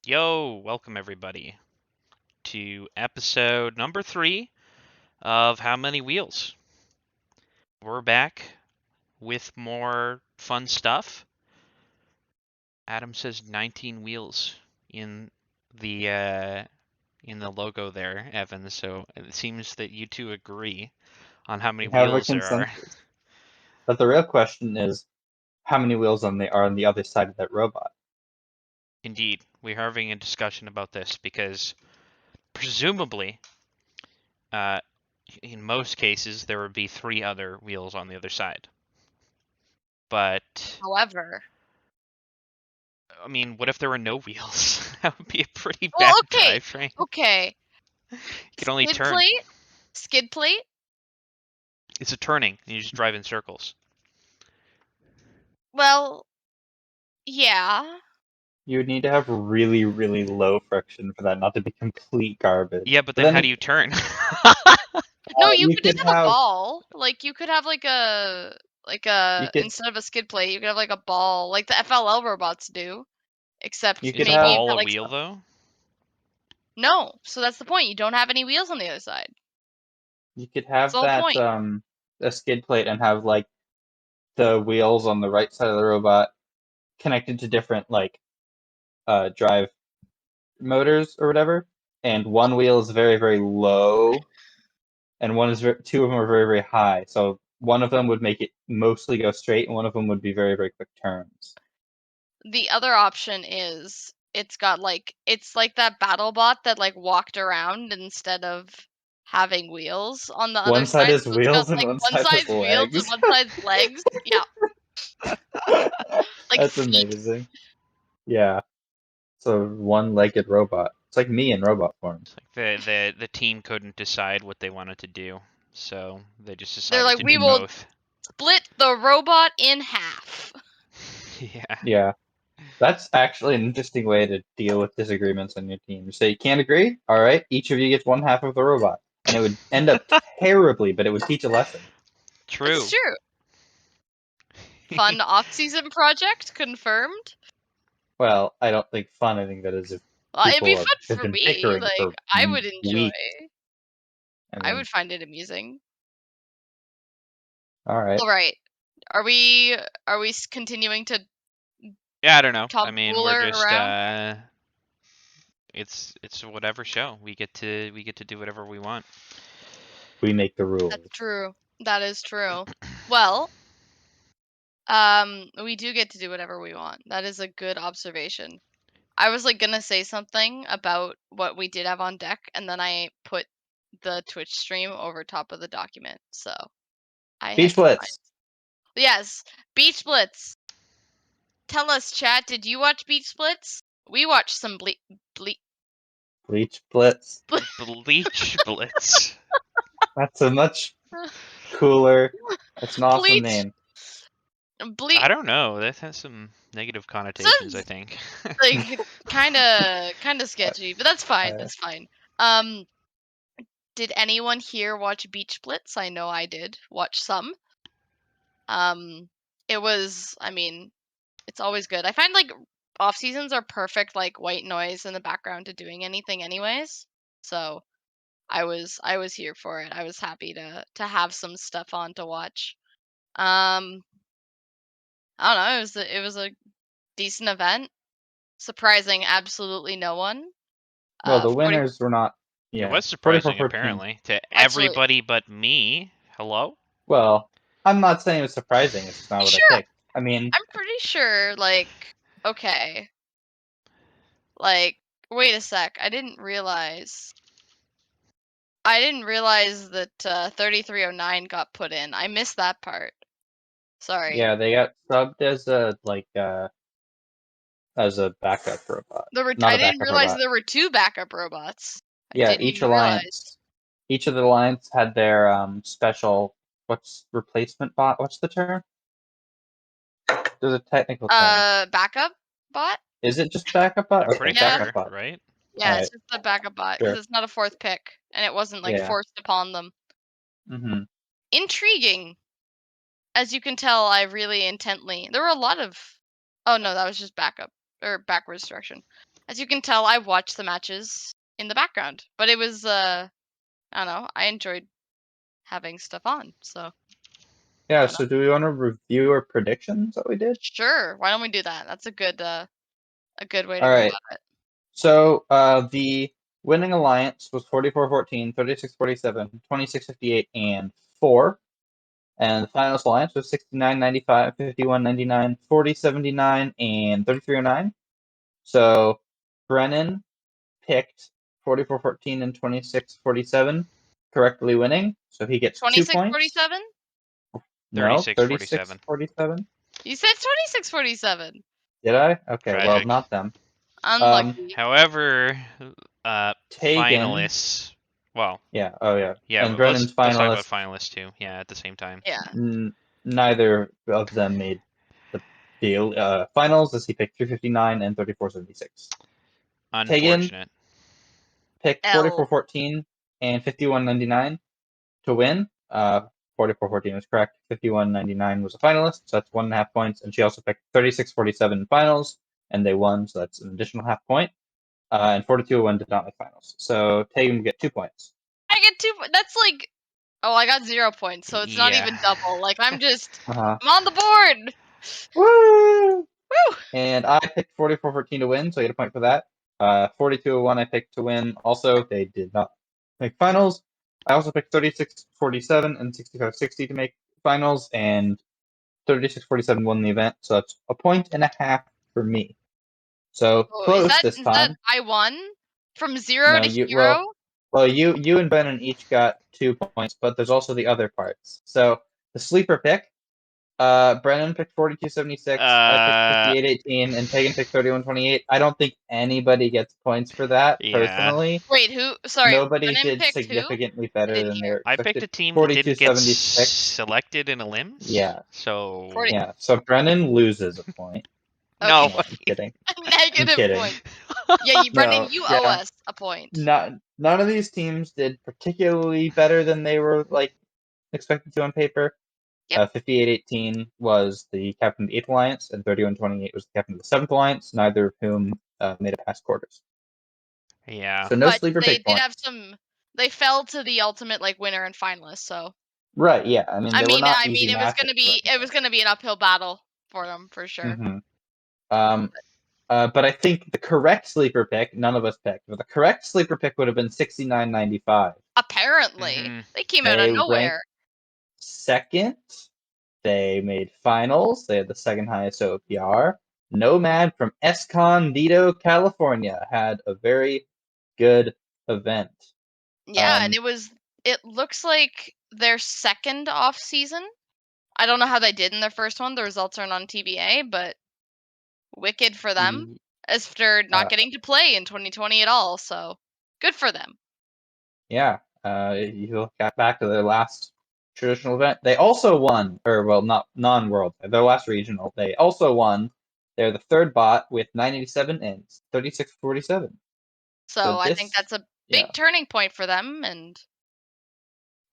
Yo, welcome everybody to episode number 3 of How Many Wheels. We're back with more fun stuff. Adam says 19 wheels in the logo there, Evan. So it seems that you two agree on how many We have a wheels there are. consensus. But the real question is, how many wheels are on the other side of that robot? Indeed, we're having a discussion about this because presumably, in most cases, there would be 3 other wheels on the other side. But However, I mean, what if there were no wheels? That would be a pretty well, bad okay, drivetrain. okay. You can only Skid turn. plate, skid plate. It's a turning. You just drive in circles. Well, yeah. You would need to have really, really low friction for that not to be complete garbage. Yeah, but then how do you turn? No, you you could could just have a have- ball. Like you could have You could- instead of a skid plate, you could have like a ball, like the FLL robots do. Except You Is could a maybe have- you've ball got a like wheel though? no. So that's the point. You don't have any wheels on the other side. You could have That's the whole that point. a skid plate and have like the wheels on the right side of the robot connected to different drive motors or whatever, and one wheel is very, very low, and two of them are very, very high. So one of them would make it mostly go straight, and one of them would be very, very quick turns. The other option is it's like that battle bot that like walked around instead of having wheels on the other One side side. is So it's wheels got and like one one side is side's wheels and legs. one side's legs. Yeah. Like That's feet. amazing. Yeah. So one-legged robot. It's like me in robot form. It's like the team couldn't decide what they wanted to do, so they just They're decided like, to we do will both. split the robot in half. Yeah. Yeah. That's actually an interesting way to deal with disagreements on your team. You say you can't agree? All right, each of you gets one half of the robot. And it would end up terribly, but it would teach a lesson. True. That's true. Fun off-season project confirmed. Well, I don't think fun. I think that is if Well, it'd be people fun have for been me. bickering Like for I would enjoy. weeks. I would find it amusing. All right. All right. Are we continuing to Yeah, I don't know. Tom I mean, Cooler we're just around? it's whatever show. We get to do whatever we want. We make the rules. That's true. That is true. Well, we do get to do whatever we want. That is a good observation. I was like gonna say something about what we did have on deck, and then I put the Twitch stream over top of the document. So I Beach had to find- Blitz. Yes, Beach Blitz. Tell us, chat. Did you watch Beach Blitz? We watched some Bleach Blitz. Bleach Blitz. That's a much cooler. That's an awesome Bleach. name. I don't know. That has some negative connotations, I think. Like kind of sketchy, but that's fine. That's fine. Did anyone here watch Beach Blitz? I know I did. Watch some. It was. I mean, it's always good. I find like off seasons are perfect, like white noise in the background to doing anything, anyways. So I was here for it. I was happy to have some stuff on to watch. I don't know. It was a decent event. Surprising absolutely no one. Well, the 40 winners were not. Yeah, It was 44 surprising, 14. apparently, to Actually- everybody but me. Hello? Well, I'm not saying it was surprising. It's just not what Sure. I picked. I mean, I'm pretty sure, like, okay. Like, wait a sec. I didn't realize that 3309 got put in. I missed that part. Sorry. yeah, they got subbed as a backup robot. I didn't realize there were 2 backup robots. Yeah, I didn't each even alliance. Each of the alliance had their special. What's replacement bot? What's the term? There's a technical term. Backup bot? Is it just backup bot? I'm pretty backup sure, bot. right? Yeah, it's just the backup bot because Sure. it's not a 4th pick and it wasn't like Yeah. forced upon them. Mm-hmm. Intriguing. As you can tell, I really intently. There were a lot of. Oh no, that was just backup or backwards direction. As you can tell, I watched the matches in the background, but it was I don't know. I enjoyed having stuff on, so Yeah, I so do we want to review our predictions that we did? sure. Why don't we do that? That's a good way to All go right. about it. So the winning alliance was 44-14, 36-47, 26-58, and 4. And the finals alliance was 69-95, 51-99, 40-79, and 33-09. So Brennan picked 44-14 and 26-47, correctly winning. So he gets 2 points. 26-47? No, 36-47. 36-47. You said 26-47. Did I? Okay, well, Tragic. not them. Unlucky. However, Taegen. finalists. Well, Yeah, oh yeah. yeah. And Brennan's Let's talk about finalist. finalists too. Yeah, at the same time. Yeah. Neither of them made the finals, as he picked 359 and 34-76. Taegen Unfortunate. picked L. 44-14 and 51-99 to win. 44-14 was correct. 51-99 was a finalist, so that's 1.5 points. And she also picked 36-47 in finals, and they won, so that's an additional half point. And 42-01 did not make finals. So Taegen would get 2 points. I get 2. That's like, oh, I got 0 points, so it's not Yeah. even double. Like I'm just, Uh-huh. I'm on the board. Woo! Woo! And I picked 44-14 to win, so I get a point for that. 42-01 I picked to win. Also, they did not make finals. I also picked 36-47 and 65-60 to make finals, and 36-47 won the event, so that's a point and a half for me. So Oh, close this is that time. I won from 0 No, to you hero? well you and Brennan each got 2 points, but there's also the other parts. So the sleeper pick. Brennan picked 42-76, I picked 58-18, and Taegen picked 31-28. I don't think anybody gets points for that, Yeah. personally. Wait, who? Sorry, Nobody Brennan did picked who? significantly I better didn't than they hear. were I expected. picked a team that didn't get 42-76. selected in Elims. Yeah. So 40. Yeah, so Brennan loses a point. no. Okay. I'm kidding. Negative kidding. point. Yeah, Brennan, No, you yeah. owe us a point. None of these teams did particularly better than they were expected to on paper. Yep. 58-18 was the captain of the 8th Alliance, and 31-28 was the captain of the 7th Alliance, neither of whom made it past quarters. Yeah. So no But sleeper they pick did points. have some. They fell to the ultimate winner and finalist. So Right, yeah. I mean, they were not easy it was matches. it was gonna be an uphill battle for them for sure. Mm-hmm. But I think the correct sleeper pick, none of us picked, but the correct sleeper pick would have been 69-95. Apparently, they came out They of nowhere. ranked second. They made finals. They had the second highest OPR. Nomad from Escondido, California, had a very good event. Yeah, and it looks like their second off season. I don't know how they did in their first one. The results aren't on TBA, but wicked for them after not getting to play in 2020 at all. So good for them. Yeah, you look back to their last traditional event. They also won, or well, not non-world, their last regional. They also won. They're the third bot with 987 and 36-47. So I think that's a big turning point for them, and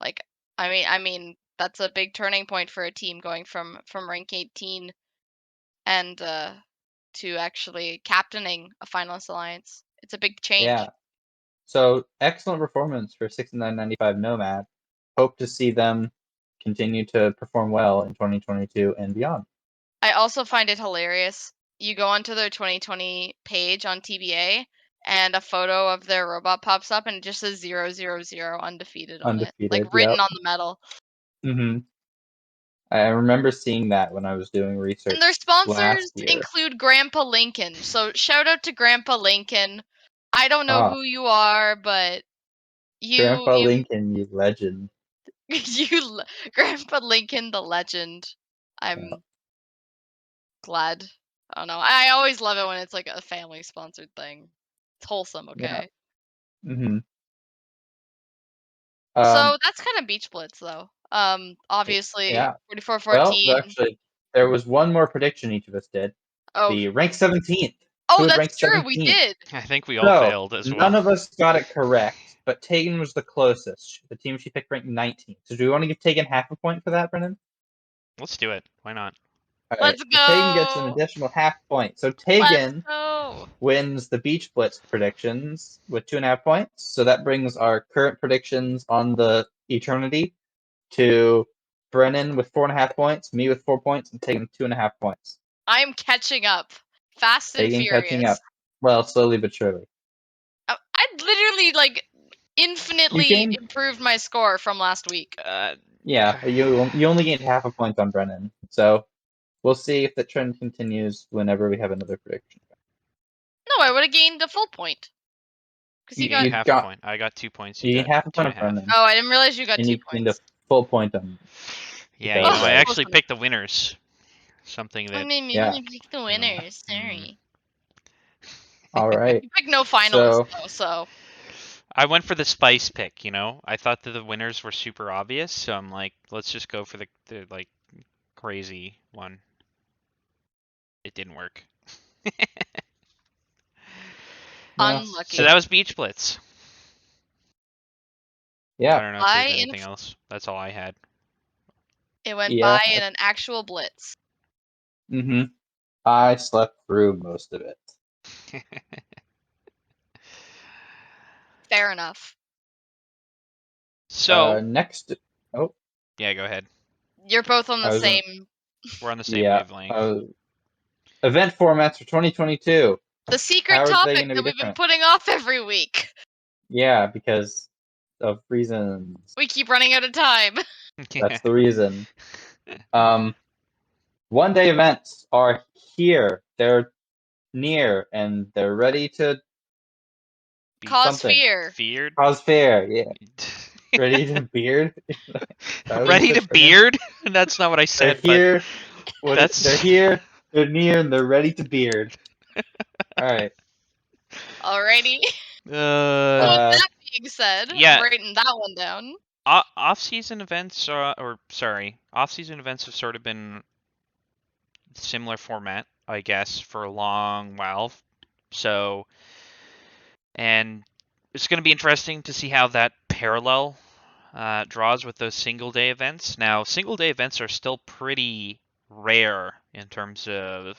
like I mean that's a big turning point for a team going from rank 18 and to actually captaining a finalist alliance. It's a big change. Yeah. So excellent performance for 69-95 Nomad. Hope to see them continue to perform well in 2022 and beyond. I also find it hilarious. You go onto their 2020 page on TBA, and a photo of their robot pops up, and it just says 000 undefeated on it, like written on the medal. Mm-hmm. I remember seeing that when I was doing research. And their sponsors last year. include Grandpa Lincoln. So shout out to Grandpa Lincoln. I don't know who you are, but Grandpa Lincoln, you legend. Grandpa Lincoln, the legend. I'm glad. I don't know. I always love it when it's like a family sponsored thing. It's wholesome, okay? Yeah. Mm-hmm. So that's kind of Beach Blitz, though. Obviously, 44-14. Well, actually, there was one more prediction each of us did. Oh. The rank 17th. Oh, that's true. 17th? We did. I think we all failed as well. None of us got it correct, but Taegen was the closest. The team she picked ranked 19th. So do we want to give Taegen half a point for that, Brennan? Let's do it. Why not? Let's go. Taegen gets an additional half point. So Taegen go. wins the Beach Blitz predictions with 2.5 points. So that brings our current predictions on the Eternity to Brennan with 4.5 points, me with 4 points, and Taegen 2.5 points. I'm catching up. Fast and Taegen furious. catching up. Well, slowly but surely. I literally like infinitely gained- improved my score from last week. Yeah, you only gained half a point on Brennan. So we'll see if the trend continues whenever we have another prediction. No, I would have gained a full point. Because You you got. half a point. I got 2 points. You You gained got half a point on 2.5. Brennan. Oh, I didn't realize you got And 2 you gained a points. full point on. Yeah, you Because, know, I uh, actually picked the winners. Something I that. mean, you Yeah. didn't pick the winners. Sorry. All right. You picked no finalists, So- though, so. I went for the spice pick, you know? I thought that the winners were super obvious, so I'm like, let's just go for the like crazy one. It didn't work. No. Unlucky. So that was Beach Blitz. I Yeah. don't know if I there's anything else. That's all I had. It went Yeah. by in an actual blitz. Mm-hmm. I slept through most of it. Fair enough. So Next. Oh, yeah, go ahead. You're both on the I was on- same. We're on the same yeah. wavelength. Event formats for 2022. The secret How are they topic gonna be that we've been different? putting off every week. Yeah, because of reasons. We keep running out of time. That's the reason. 1-day events are here. They're near and they're ready to Be Cause something. fear. feared. cause fair. Yeah. Ready to beard. That what Ready you to said, Brennan? beard? That's not what I They're said, here. That's- They're here. They're near and they're ready to beard. All right. Alrighty. but So with that being said, yeah. I'm writing that one down. Off-season events off-season events have sort of been similar format, I guess, for a long while. So, and it's going to be interesting to see how that parallel draws with those single-day events. Now, single-day events are still pretty rare in terms of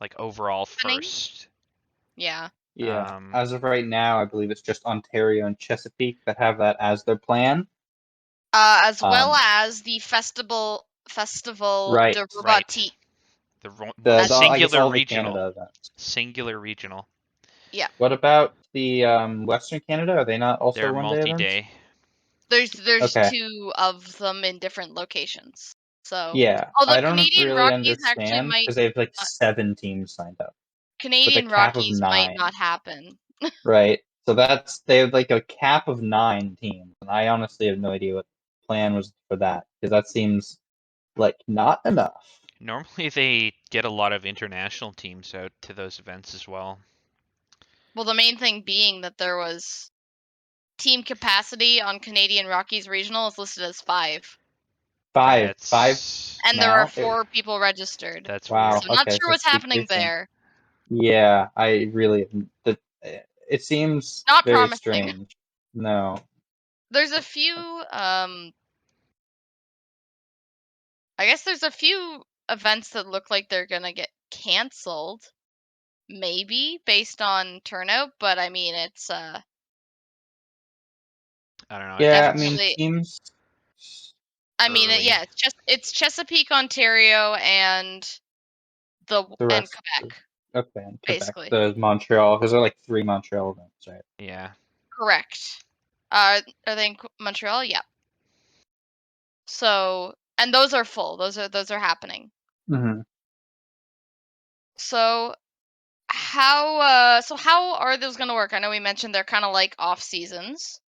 like overall Happening? first. Yeah. Yeah. As of right now, I believe it's just Ontario and Chesapeake that have that as their plan. As well as the festival Right, de right. Robati. The I guess singular all the regional. Canada events. Singular regional. Yeah. What about the Western Canada? Are they not also They're 1-day events? multi-day. There's Okay. 2 of them in different locations. So Yeah, although I don't Canadian really Rockies actually understand might because they have like not- 7 teams signed up. Canadian cap of Rockies might 9. not happen. Right. So they have like a cap of 9 teams, and I honestly have no idea what the plan was for that because that seems like not enough. Normally they get a lot of international teams out to those events as well. Well, the main thing being that there was team capacity on Canadian Rockies regional is listed as 5. 5, That's 5, And there are now? 4 people registered. That's Wow. weird. So I'm not Okay, sure so what's it's happening decreasing. there. Yeah, I really it seems Not very promising. strange. No. There's a few I guess there's a few events that look like they're going to get canceled. Maybe based on turnout, but I mean it's I don't know. Yeah, I mean definitely- teams. early. yeah, it's Chesapeake, Ontario, and The and rest. Quebec. Okay, and Quebec. Basically. The Montreal, because there are like 3 Montreal events, right? Yeah. Correct. Are they in Montreal? Yeah. So, and those are full. Those are happening. Mm-hmm. So how are those going to work? I know we mentioned they're kind of like off seasons.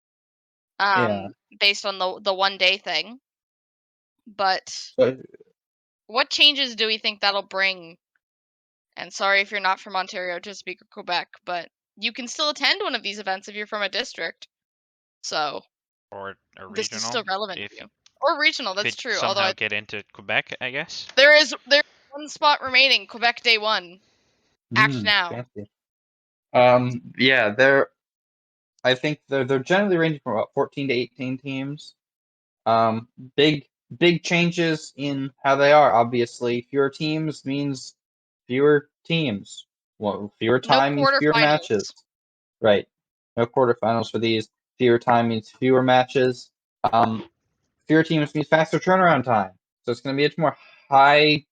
Yeah. Based on the 1-day thing. But So, what changes do we think that'll bring? And sorry if you're not from Ontario, Chesapeake, or Quebec, but you can still attend one of these events if you're from a district. So Or a regional. this is still relevant if to you. Or regional, that's could true. somehow Although get into Quebec, I guess. there's one spot remaining, Quebec Day 1. Act now. Fancy. Yeah, I think they're generally ranging from about 14 to 18 teams. Big changes in how they are. Obviously, fewer teams means fewer teams. fewer No time means fewer matches. quarterfinals. Right. No quarterfinals for these. Fewer time means fewer matches. Fewer teams means faster turnaround time. So it's going to be a more high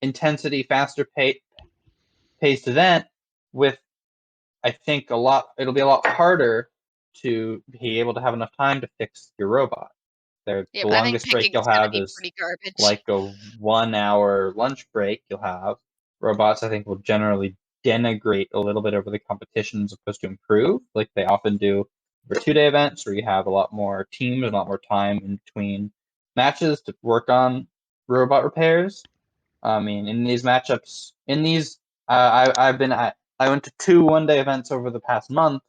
intensity, faster paced event with, I think, it'll be a lot harder to be able to have enough time to fix your robot. The Yeah, but I think longest break picking's you'll gonna have be is pretty garbage. like a 1 hour lunch break you'll have. Robots, I think, will generally denigrate a little bit over the competition as opposed to improve, like they often do for 2-day events where you have a lot more teams and a lot more time in between matches to work on robot repairs. I mean, in these matchups, I went to 2 1-day events over the past month.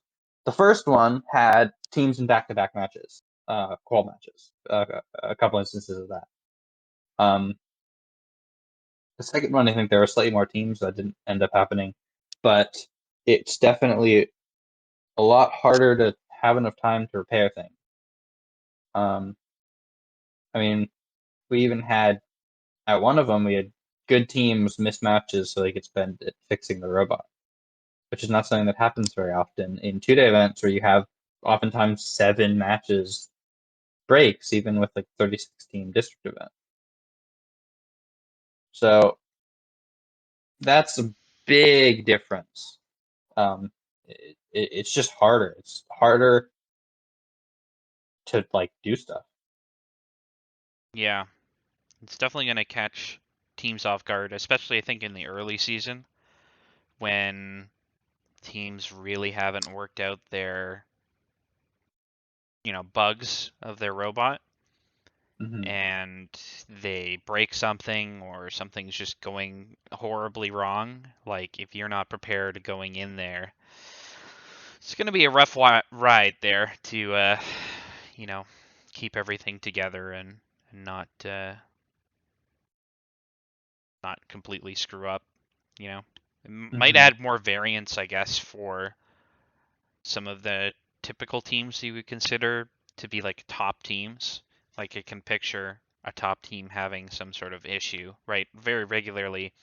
The first one had teams in back-to-back matches, qual matches, a couple instances of that. The second one, I think there were slightly more teams that didn't end up happening, but it's definitely a lot harder to have enough time to repair things. I mean, we even had at one of them we had good teams miss matches so they could spend it fixing the robot, which is not something that happens very often in 2-day events where you have oftentimes 7 matches breaks, even with like 36 team district event. So that's a big difference. It's just harder. It's harder to like do stuff. Yeah, it's definitely going to catch teams off guard, especially I think in the early season when teams really haven't worked out their, bugs of their robot Mm-hmm. and they break something or something's just going horribly wrong. Like if you're not prepared going in there, it's going to be a rough ride there to, keep everything together and not completely screw up. It might Mm-hmm. add more variance, I guess, for some of the typical teams you would consider to be like top teams. Like I can picture a top team having some sort of issue, right? Very regularly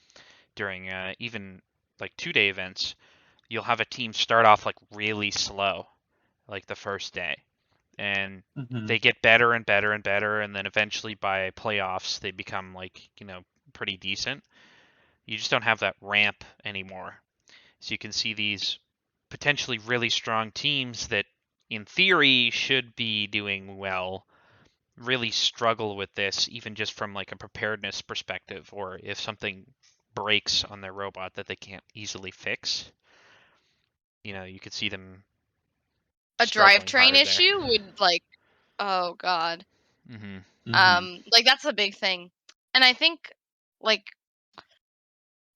during even like 2-day events, you'll have a team start off like really slow, like the first day, and Mm-hmm. they get better and better and better, and then eventually by playoffs they become like pretty decent. You just don't have that ramp anymore. So you can see these potentially really strong teams that in theory should be doing well really struggle with this, even just from like a preparedness perspective, or if something breaks on their robot that they can't easily fix. You could see them A struggling drivetrain hard there. issue would oh god. Mhm. Like that's a big thing. And I think like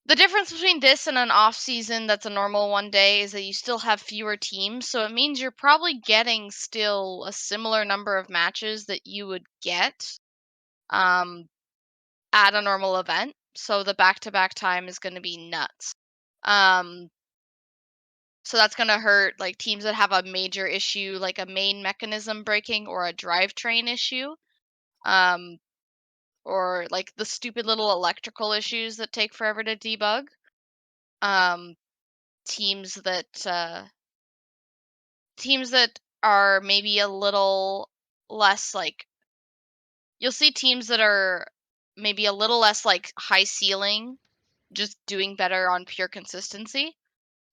the difference between this and an off season that's a normal 1-day is that you still have fewer teams, so it means you're probably getting still a similar number of matches that you would get um at a normal event. So the back-to-back time is going to be nuts. Um so that's going to hurt like teams that have a major issue like a main mechanism breaking or a drivetrain issue. Um or like the stupid little electrical issues that take forever to debug. Um teams that are maybe a little less like you'll see teams that are maybe a little less like high ceiling, just doing better on pure consistency.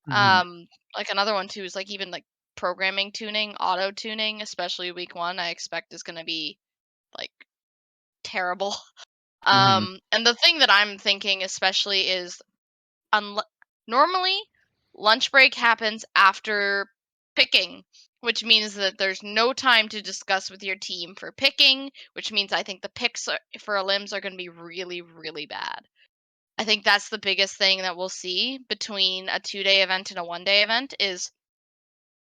Mm-hmm. Like another one too is like even like programming tuning, auto tuning, especially week 1, I expect is going to be like terrible. Mm-hmm. And the thing that I'm thinking especially is normally lunch break happens after picking, which means that there's no time to discuss with your team for picking, which means I think the picks for limbs are going to be really, really bad. I think that's the biggest thing that we'll see between a 2-day event and a 1-day event is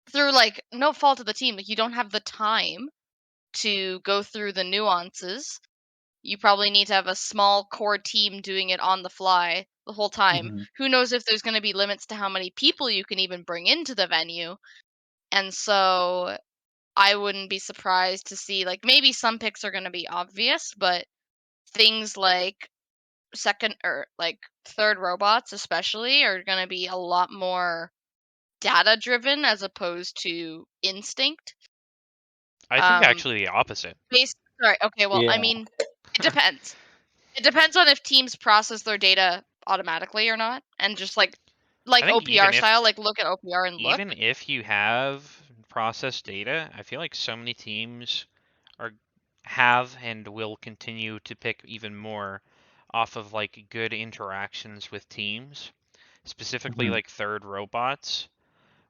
through like no fault of the team. Like you don't have the time to go through the nuances. You probably need to have a small core team doing it on the fly the whole time. Mm-hmm. Who knows if there's going to be limits to how many people you can even bring into the venue. And so I wouldn't be surprised to see like maybe some picks are going to be obvious, but things like second or like third robots especially are going to be a lot more data driven as opposed to instinct. I think actually the opposite. Sorry, okay, well, I Yeah. mean, it depends. It depends on if teams process their data automatically or not, and just like I think OPR style, like look at OPR and look. even if you have processed data, I feel like so many teams have and will continue to pick even more off of like good interactions with teams, specifically Mhm. like third robots,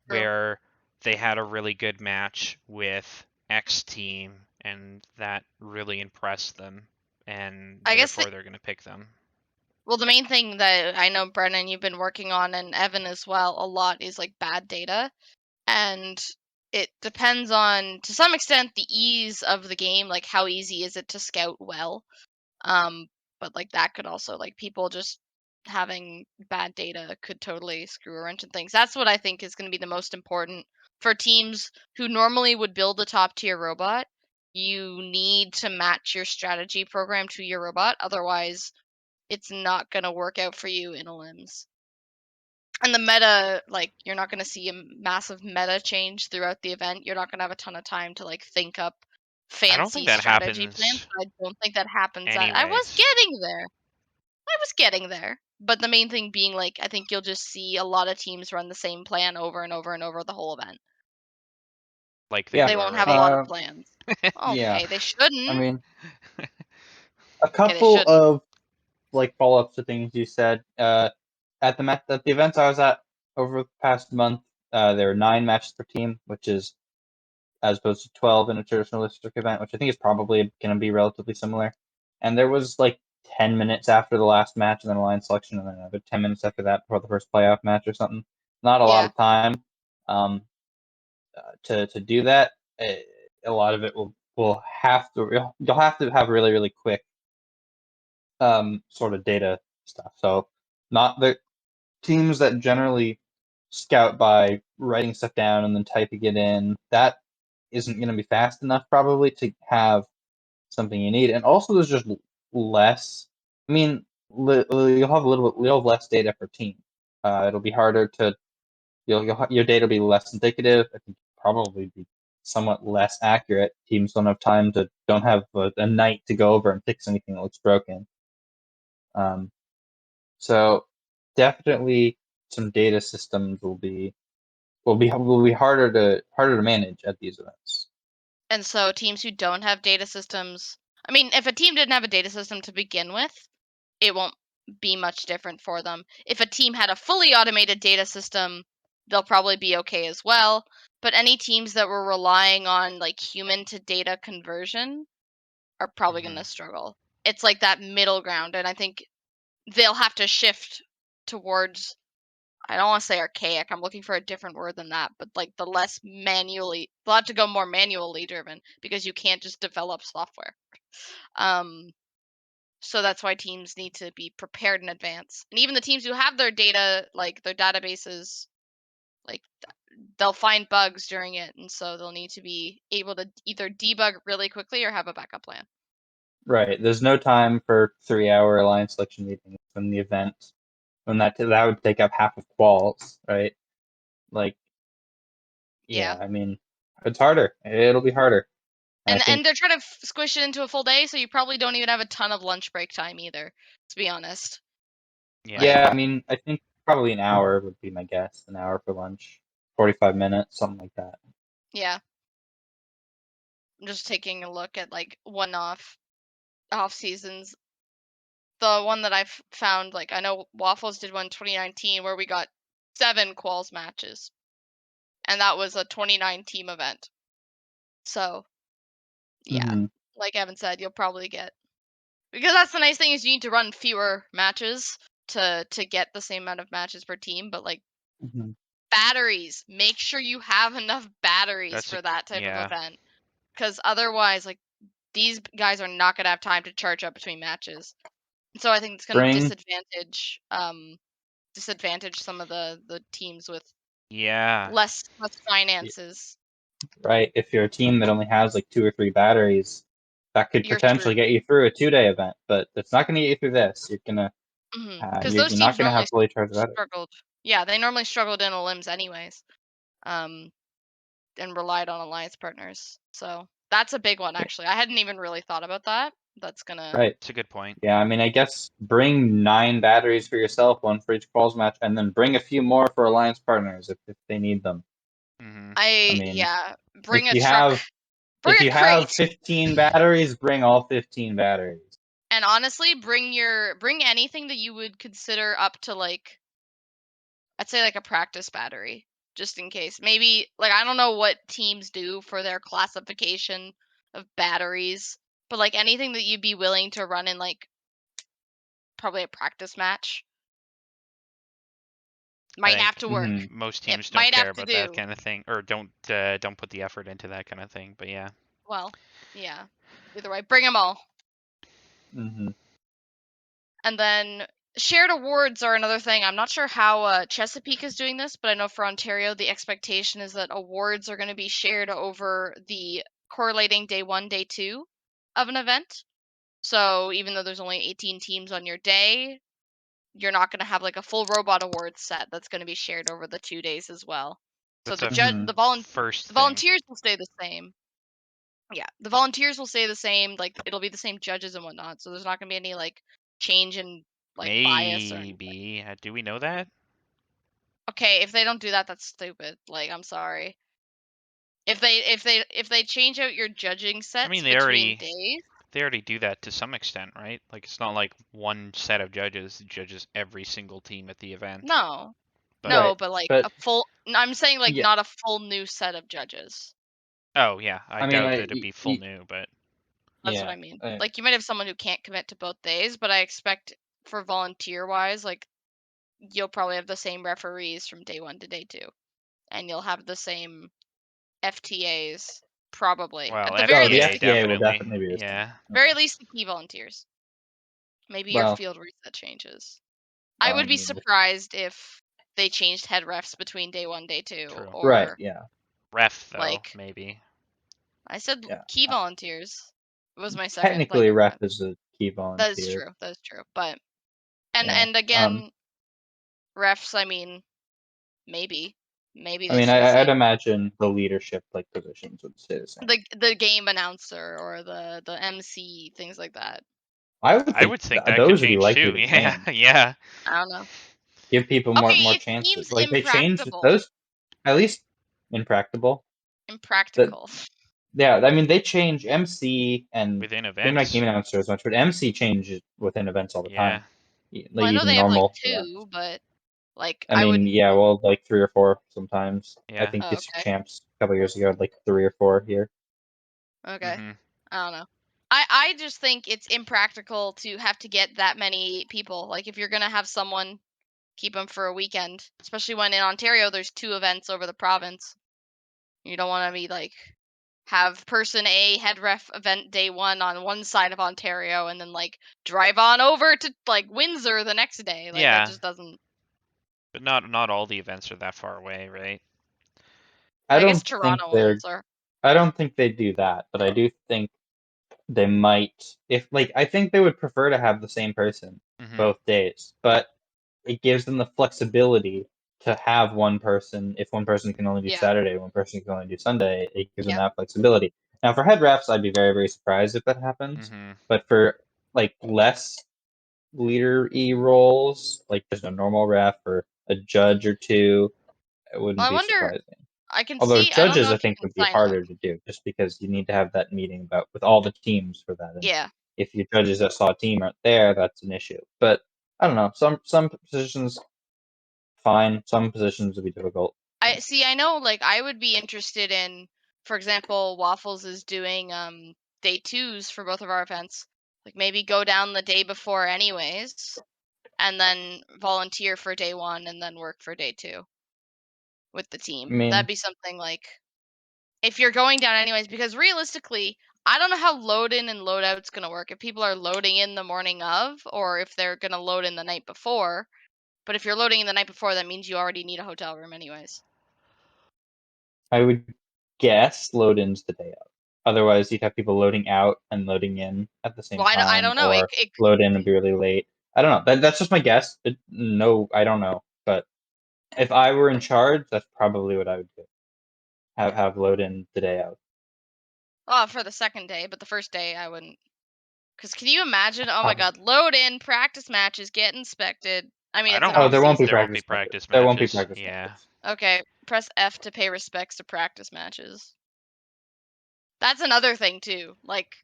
True. where they had a really good match with X team and that really impressed them, and I guess therefore they're going to pick them. Well, the main thing that I know, Brennan, you've been working on, and Evan as well, a lot is like bad data. And it depends on, to some extent, the ease of the game, like how easy is it to scout well. But like that could also, like, people just having bad data could totally screw a wrench in things. That's what I think is going to be the most important for teams who normally would build a top tier robot. You need to match your strategy program to your robot, otherwise it's not going to work out for you in Elims. And the meta, like, you're not going to see a massive meta change throughout the event. You're not going to have a ton of time to like think up I don't think fancy that strategy happens plans. I don't think that happens. I was anyways. getting there. I was getting there. But the main thing being, like, I think you'll just see a lot of teams run the same plan over and over and over the whole event. Like Yeah. They won't have a lot of plans. Yeah. Okay, they shouldn't. I mean, a Okay, they couple shouldn't. of like follow-ups to things you said. At the events I was at over the past month, there were 9 matches per team, which is as opposed to 12 in a traditional district event, which I think is probably going to be relatively similar. And there was like 10 minutes after the last match, and then a line selection, and then another 10 minutes after that before the first playoff match or something. Not a lot of time to do that. A lot of it will have to you'll have to have really really quick sort of data stuff. So not the teams that generally scout by writing stuff down and then typing it in. That isn't going to be fast enough probably to have something you need. And also, there's just less. I mean, you'll have you'll have less data per team. It'll be harder to. Your data will be less indicative. I think probably be somewhat less accurate. Teams don't have a night to go over and fix anything that looks broken. So definitely some data systems will be harder to manage at these events. And so teams who don't have data systems, I mean, if a team didn't have a data system to begin with, it won't be much different for them. If a team had a fully automated data system, they'll probably be okay as well. But any teams that were relying on like human to data conversion are probably going to struggle. It's like that middle ground, and I think they'll have to shift towards, I don't want to say archaic, I'm looking for a different word than that, but like the less manually, they'll have to go more manually driven because you can't just develop software. So that's why teams need to be prepared in advance. And even the teams who have their data, like their databases, like they'll find bugs during it, and so they'll need to be able to either debug really quickly or have a backup plan. Right. There's no time for 3-hour alliance selection meetings when the event, when that would take up half of quals, right? Like, yeah. I mean, it's harder. It'll be harder. And they're trying to squish it into a full day, so you probably don't even have a ton of lunch break time either, to be honest. Yeah, I mean, I think probably an hour would be my guess. An hour for lunch, 45 minutes, something like that. Yeah. I'm just taking a look at like one-off off seasons. The one that I've found, like, I know Waffles did one 2019 where we got 7 quals matches, and that was a 29 team event. So yeah, like Evan said, you'll probably get, because that's the nice thing is you need to run fewer matches to get the same amount of matches per team, but like batteries, make sure you have enough batteries for that type of event, because otherwise, like, these guys are not going to have time to charge up between matches. So I think it's going to disadvantage some of the teams with less finances. Right. If you're a team that only has like 2 or 3 batteries, that could You're potentially screwed. get you through a 2-day event, but it's not going to get you through this. You're gonna Because you're those not teams going to normally have fully charged batteries. struggled. Yeah, they normally struggled in Alims anyways, and relied on alliance partners. So that's a big one, actually. I hadn't even really thought about that. That's gonna. Right. It's a good point. Yeah, I mean, I guess bring 9 batteries for yourself, 1 for each quals match, and then bring a few more for alliance partners if they need them. Mm-hmm. I mean, Yeah, bring if a you truck. have Bring if a you crate. have 15 batteries, bring all 15 batteries. And honestly, bring anything that you would consider up to like, I'd say like a practice battery, just in case. Maybe like I don't know what teams do for their classification of batteries, but like anything that you'd be willing to run in like probably a practice match might think have to work. Mhm. Most It teams don't might care have to about that do. kind of thing, or don't put the effort into that kind of thing. But yeah, Well, yeah. Either way, bring them all. Mm-hmm. And then shared awards are another thing. I'm not sure how Chesapeake is doing this, but I know for Ontario, the expectation is that awards are going to be shared over the correlating day 1, day 2 of an event. So even though there's only 18 teams on your day, you're not going to have like a full robot awards set that's going to be shared over the 2 days as well. So that's the a Mhm. first the thing. volunteers will stay the same. Yeah, the volunteers will stay the same. Like it'll be the same judges and whatnot. So there's not going to be any like change in like bias or anything. Maybe. Do we know that? Okay, if they don't do that, that's stupid. Like, I'm sorry. If they change out your judging sets I mean, they between already days, do that to some extent, right? Like it's not like one set of judges judges every single team at the event. no, But Right. but like But a full. I'm saying like yeah, not a full new set of judges. oh yeah, I I mean, doubt that it'd be full new, but That's what yeah, I mean. Like you might have someone who can't commit to both days, but I expect for volunteer wise, like you'll probably have the same referees from day 1 to day 2, and you'll have the same FTAs probably. well, At the very the least, FTA FTA will definitely. definitely be the same. Yeah. very least the key volunteers. Maybe your Well, field reset changes. I would be mean, surprised if they changed head refs between day 1, day 2, True. right? or Yeah, Ref though, like maybe. I said, yeah. key volunteers was my second. Like Technically, ref is a key that is volunteer. true. That is true. But Yeah. and again, refs. I mean, maybe I they mean, stay the I'd same. imagine the leadership like positions would stay the same. The game announcer or the MC, things like that. I would I think, would think that could those would be change likely too. to Yeah, change. yeah. I don't know. Give people Okay, more it chances. seems Like they changed impractical. those, at least impractical. Impractical. Yeah, I mean, they change MC and Within maybe not events. game announcer as much, but MC changes within events all the Yeah. time. Like Well, I know even they have like normal 2, events. but like I I mean, wouldn't. yeah, well, like 3 or 4 sometimes. I Yeah. think Oh, District okay. Champs a couple years ago had like 3 or 4 here. Okay. Mhm. I don't know. I just think it's impractical to have to get that many people. Like if you're gonna have someone, keep them for a weekend, especially when in Ontario there's 2 events over the province. You don't want to be like have person A head ref event day 1 on one side of Ontario and then like drive on over to like Windsor the next day. Like that Yeah. just doesn't. But not all the events are that far away, right? I I guess don't think Toronto they're ones are. I don't think they do that, but I do think they might if like I think they would prefer to have the same person Mhm. both days, but it gives them the flexibility to have one person. If one person can only do Yeah. Saturday, one person can only do Sunday, it gives them Yeah. that flexibility. Now for head refs, I'd be very, very surprised if that happens. Mhm. But for like less leader-y roles, like just a normal ref or a judge or 2, it Well, wouldn't I be wonder. surprising. I can Although see. I don't know judges, I if you think, can would be sign up. harder to do just because you need to have that meeting about with all the teams for that. And Yeah. if your judges that saw a team aren't there, that's an issue. But I don't know. Some positions fine. Some positions would be difficult. I see. I know. Like, I would be interested in, for example, Waffles is doing day 2s for both of our events. Like, maybe go down the day before, anyways, and then volunteer for day 1 and then work for day 2 with the team. I mean, That'd be something like if you're going down anyways, because realistically, I don't know how load in and load out's gonna work. If people are loading in the morning of, or if they're gonna load in the night before. But if you're loading in the night before, that means you already need a hotel room anyways. I would guess load-in's the day of. Otherwise, you'd have people loading out and loading in at the same Well, time, I don't know. or load in and be really late. I don't know. That's just my guess. No, I don't know. But if I were in charge, that's probably what I would do. Have load in the day out. For the second day, but the first day I wouldn't. Because can you imagine? Oh my Probably. God, load in, practice matches, get inspected. I mean, I it's don't an Oh, off there won't be season. practice. practice There won't be matches. practice. Yeah. Matches. Okay, press F to pay respects to practice matches. That's another thing too. Like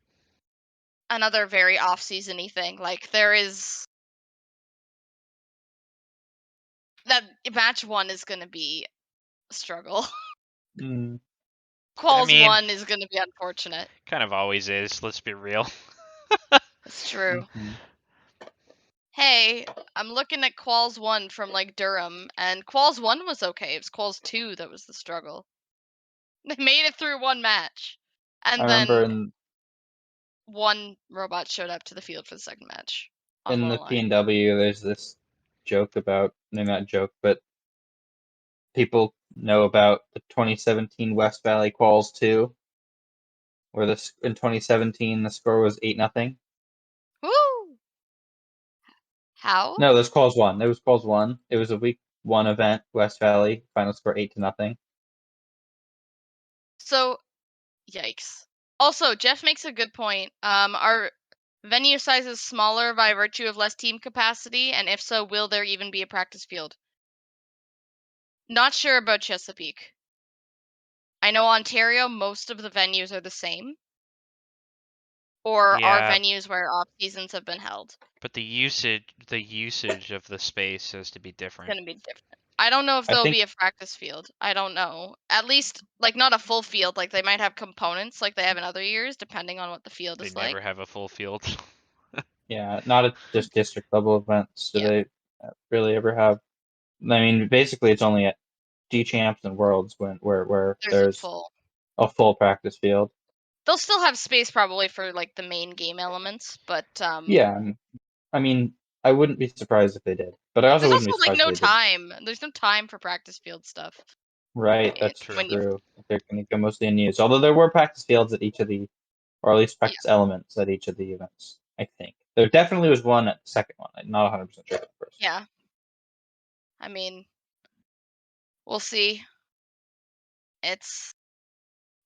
another very off season-y thing. Like there is that match 1 is gonna be a struggle. Mm. Quals mean- 1 is gonna be unfortunate. Kind of always is. Let's be real. It's true. Mhm. Hey, I'm looking at Quals 1 from like Durham, and Quals 1 was okay. It was Quals 2 that was the struggle. They made it through one match, and I remember then one robot showed up to the field for the second match. On in one the line. PNW, there's this joke about, maybe not joke, but people know about the 2017 West Valley Quals 2, where this in 2017 the score was 8-0. Woo! How? No, this Quals 1. It was Quals 1. It was a week 1 event, West Valley, final score 8-0. So, yikes. Also, Jeff makes a good point. Are venue sizes smaller by virtue of less team capacity? And if so, will there even be a practice field? Not sure about Chesapeake. I know Ontario, most of the venues are the same. Or are Yeah. venues where off seasons have been held? But the usage of the space has to be It's different. gonna be different. I don't know if I there'll think- be a practice field. I don't know. At least, like, not a full field. Like, they might have components like they have in other years, depending on what the field They is like. never have a full field. Yeah, not at just district level events. Do Yeah. they really ever have? I mean, basically, it's only at D Champs and Worlds where there's a full practice field. They'll still have space probably for like the main game elements, but Yeah, I mean, I wouldn't be surprised if they did, but I also there's wouldn't also be like surprised no if they time. There's no time for practice field stuff. did. Right, that's True. when you- true. They're going to go mostly in use. Although there were practice fields at each of the, or at least practice elements at each of the events. I think there definitely was one at the second one. I'm not 100% sure at the first. Yeah. I mean, we'll see. It's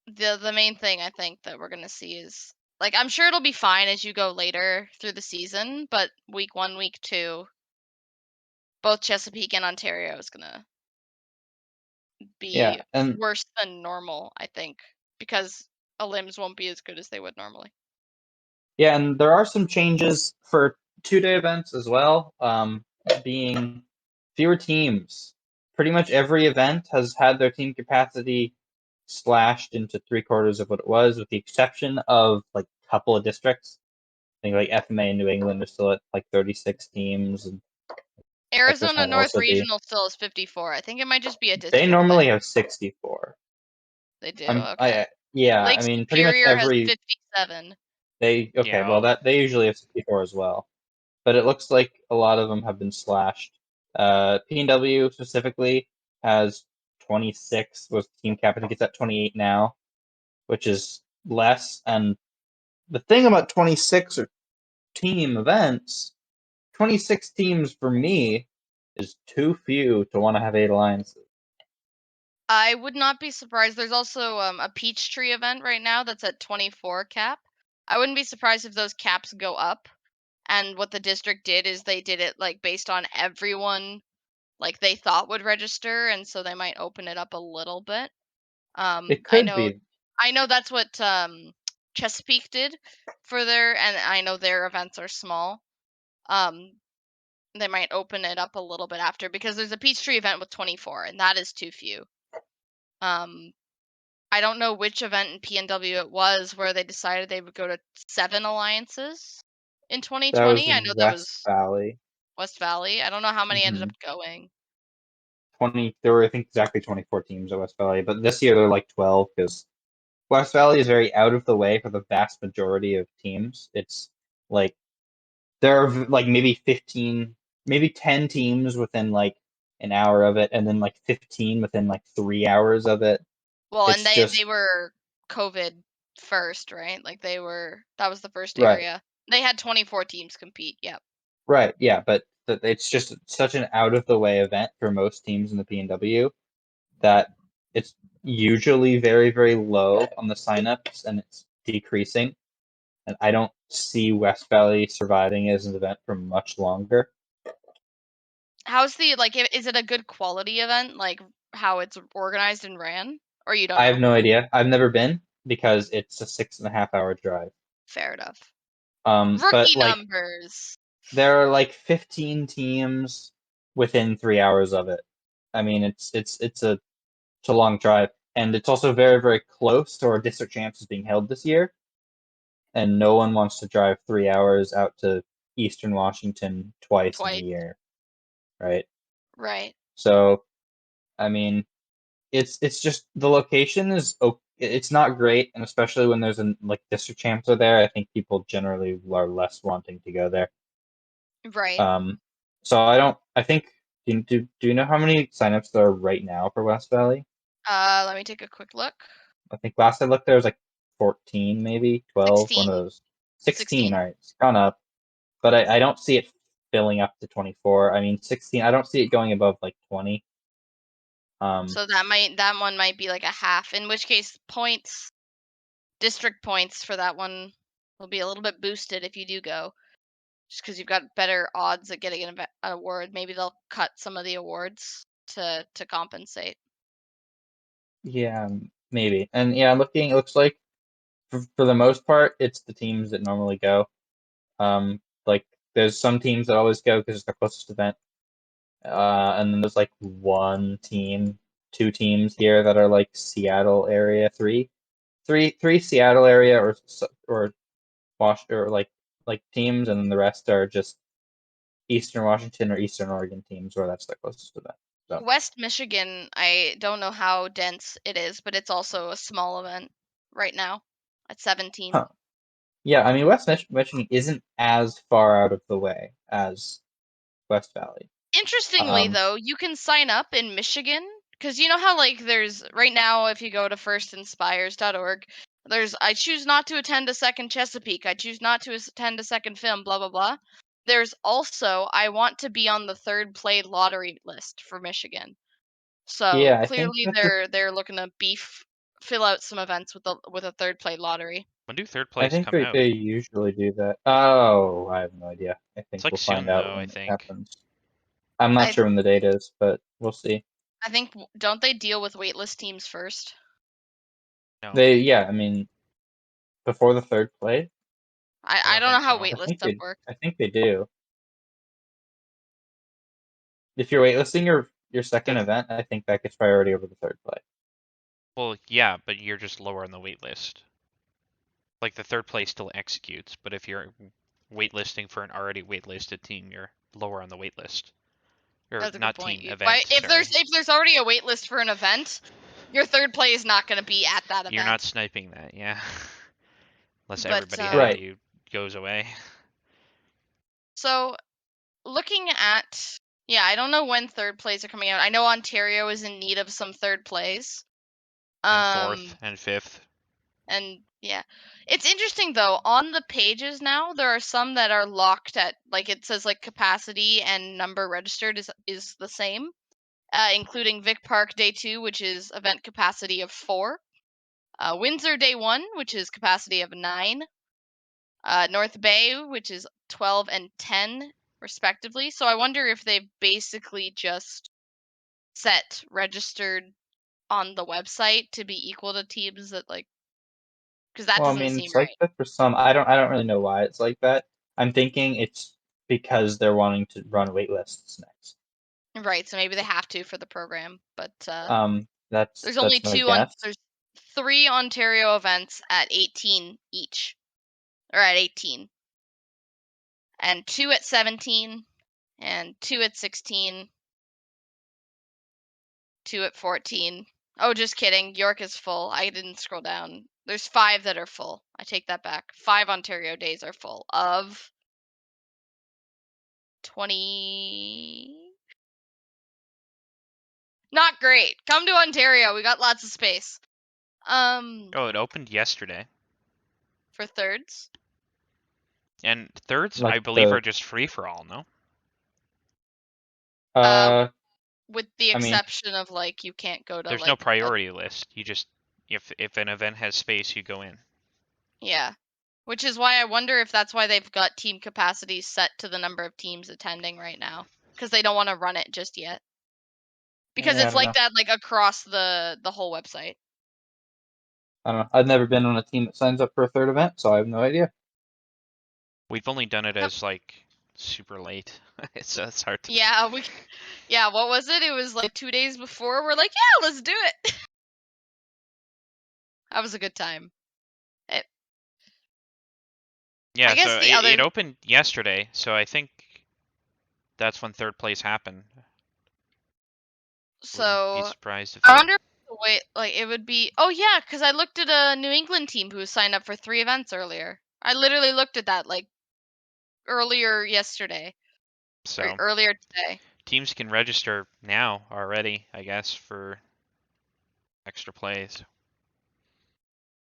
the main thing I think that we're gonna see is like I'm sure it'll be fine as you go later through the season, but week 1, week 2, both Chesapeake and Ontario is gonna be Yeah, and worse than normal, I think, because Alims won't be as good as they would normally. yeah, and there are some changes for 2-day events as well. Being fewer teams. Pretty much every event has had their team capacity slashed into 3/4 of what it was, with the exception of like a couple of districts. I think like FMA in New England are still at like 36 teams, and Arizona might North also be- Regional still is 54. I think it might just be a district. they normally thing. have 64. They do. I'm- Okay. Yeah, Lake I mean, pretty much Superior every has 57. they okay. Yeah, Well, that they usually have 64 as well, but it looks like a lot of them have been slashed. PNW specifically has 26 was team cap. I think it's at 28 now, which is less. And the thing about 26 or team events, 26 teams for me is too few to want to have 8 alliances. I would not be surprised. There's also a Peachtree event right now that's at 24 cap. I wouldn't be surprised if those caps go up. And what the district did is they did it like based on everyone like they thought would register, and so they might open it up a little bit. It could be. I know that's what Chesapeake did for their, and I know their events are small. They might open it up a little bit after because there's a Peachtree event with 24, and that is too few. I don't know which event in PNW it was where they decided they would go to 7 alliances in 2020. I know that was Valley. West Valley. I don't know how many ended up going. 20. There were I think exactly 24 teams at West Valley, but this year they're like 12 because West Valley is very out of the way for the vast majority of teams. It's like there are like maybe 15, maybe 10 teams within like an hour of it, and then like 15 within like 3 hours of it. Well, It's and just- they were COVID first, right? Like that was the first Right. area. They had 24 teams compete. Yep. Right, yeah, but it's just such an out of the way event for most teams in the PNW that it's usually very, very low on the signups and it's decreasing. And I don't see West Valley surviving as an event for much longer. How's the is it a good quality event? Like how it's organized and ran, or you don't I know? have no idea. I've never been because it's a 6.5 hour drive. Fair enough. But Rookie like numbers. there are like 15 teams within 3 hours of it. I mean, it's a long drive, and it's also very, very close to our district champs being held this year. And no one wants to drive 3 hours out to Eastern Washington twice in a year, right? Right. So, I mean, it's just the location is it's not great, and especially when there's like district champs are there, I think people generally are less wanting to go there. Right. So I think do you know how many signups there are right now for West Valley? Let me take a quick look. I think last I looked there was like 14, maybe 12, 16. one of those. 16, 16. all right, it's gone up, but I don't see it filling up to 24. I mean, 16, I don't see it going above like 20. So that one might be like a half, in which case district points for that one will be a little bit boosted if you do go, just because you've got better odds at getting an award. Maybe they'll cut some of the awards to compensate. Yeah, maybe. And yeah, looking, it looks like for the most part, it's the teams that normally go. Like there's some teams that always go because it's the closest event. And then there's like one team, two teams here that are like Seattle area, three Seattle area or like teams, and then the rest are just Eastern Washington or Eastern Oregon teams, where that's the closest event. So West Michigan, I don't know how dense it is, but it's also a small event right now at 17. huh. Yeah, I mean West Michigan isn't as far out of the way as West Valley. Interestingly, though, you can sign up in Michigan because you know how there's right now if you go to firstinspires.org, there's I choose not to attend a second Chesapeake, I choose not to attend a second film, blah blah blah. There's also I want to be on the third play lottery list for Michigan. So Yeah, I think clearly that's they're looking to fill out some events with a third play lottery. When do third I place think come out? they usually do that. Oh, I have no idea. I think It's like we'll find soon out though, I when it think. happens. I'm not I sure when the date is, but we'll see. I think don't they deal with waitlist teams first? No, Yeah, I mean, before the third play, I don't think know how so. I waitlist think stuff works. I think they do. If you're waitlisting your second event, I think that gets priority over the third play. Well, yeah, but you're just lower on the wait list. Like the third place still executes, but if you're waitlisting for an already waitlisted team, you're lower on the wait list. Or That's a good not point. team, event, If sorry. there's already a wait list for an event, your third play is not going to be at that event. You're not sniping that, yeah. Unless But, everybody ahead Right. of you goes away. So, looking at I don't know when third plays are coming out. I know Ontario is in need of some third plays. And fourth and fifth. And yeah, it's interesting though. On the pages now, there are some that are locked at it says capacity and number registered is the same, including Vic Park Day 2, which is event capacity of 4. Windsor Day 1, which is capacity of 9. North Bay, which is 12 and 10, respectively. So I wonder if they've basically just set registered on the website to be equal to teams that because that Well, I doesn't mean, seem it's like right. that for some. I don't really know why it's like that. I'm thinking it's because they're wanting to run waitlists next. Right, so maybe they have to for the program, but That's my guess. there's 3 Ontario events at 18 each, or at 18, and 2 at 17, and 2 at 16, 2 at 14. Oh, just kidding. York is full. I didn't scroll down. There's 5 that are full. I take that back. 5 Ontario days are full of 20. Not great. Come to Ontario. We got lots of space. Oh, it opened yesterday. for thirds. And thirds, Like I believe, the- are just free for all. No. With the I mean- exception of like you can't go to There's like no priority list. You just if an event has space, you go in. Yeah. Which is why I wonder if that's why they've got team capacities set to the number of teams attending right now. Because they don't want to run it just yet. Because Yeah, I it's don't like that like across the whole website. I don't know. I've never been on a team that signs up for a third event, so I have no idea. We've only done it Yep. as like super late, so it's hard to. Yeah, what was it? It was like 2 days before. We're like, yeah, let's do it. That was a good time. Yeah, I guess so the other it opened yesterday, so I think that's when third place happened. Wouldn't be so surprised if I they- wonder if the way like it would be. Oh yeah, because I looked at a New England team who signed up for 3 events earlier. I literally looked at that like earlier yesterday so or earlier today. teams can register now already, I guess, for extra plays.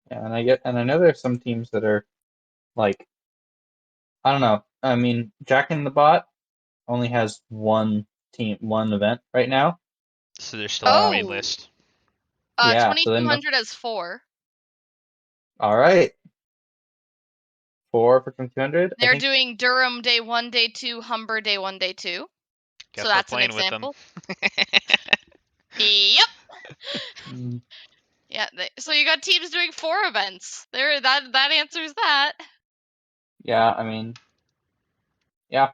Yeah, and I know there's some teams that are like, I don't know. I mean, Jack in the Bot only has one event right now. So there's still a wait Oh. list. Yeah, so they 2200 has 4. All right. 4 for 2200. They're doing Durham day 1, day 2, Humber day 1, day 2. Guess So we're that's an playing with them. example. Yep. Mm, Yeah. So you got teams doing 4 events. There. That answers that. yeah, I mean, yeah.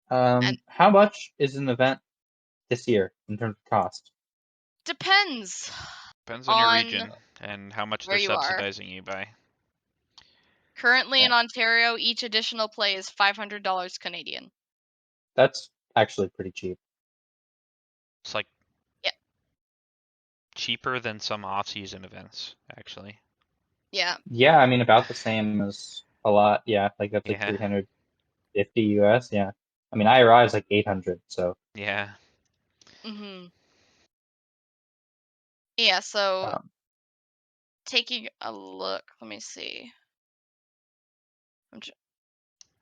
How much is an event this year in terms of cost? Depends Depends on your on region and how much where they're you are. subsidizing you by. Currently in Ontario, each additional play is $500 Canadian. That's actually pretty cheap. It's like Yeah. cheaper than some off-season events, actually. Yeah. Yeah, I mean about the same as a lot. Yeah, like that's like Yeah. 350 US. Yeah, I mean IRI is like 800. So Yeah. Mhm. Yeah. So um, taking a look, let me see.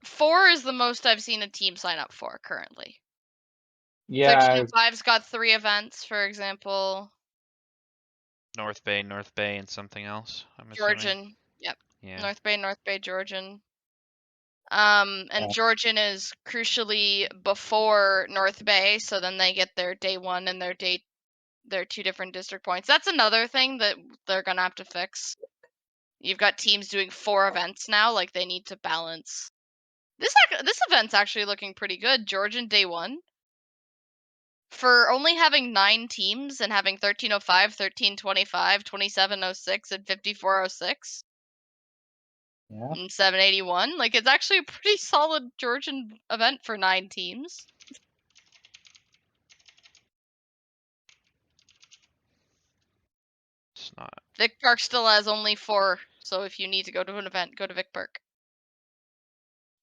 4 is the most I've seen a team sign up for currently. yeah, 1305's got 3 events, for example. North Bay, and something else. I'm assuming. Georgian. Yep. Yeah. North Bay, Georgian. And Yeah. Georgian is crucially before North Bay, so then they get their day 1 and their 2 different district points. That's another thing that they're gonna have to fix. You've got teams doing 4 events now, like they need to balance. This event's actually looking pretty good. Georgian day 1. For only having 9 teams and having 1305, 1325, 2706, and 5406. yeah. And 781. Like it's actually a pretty solid Georgian event for 9 teams. It's not. Vic Park still has only 4, so if you need to go to an event, go to Vic Park.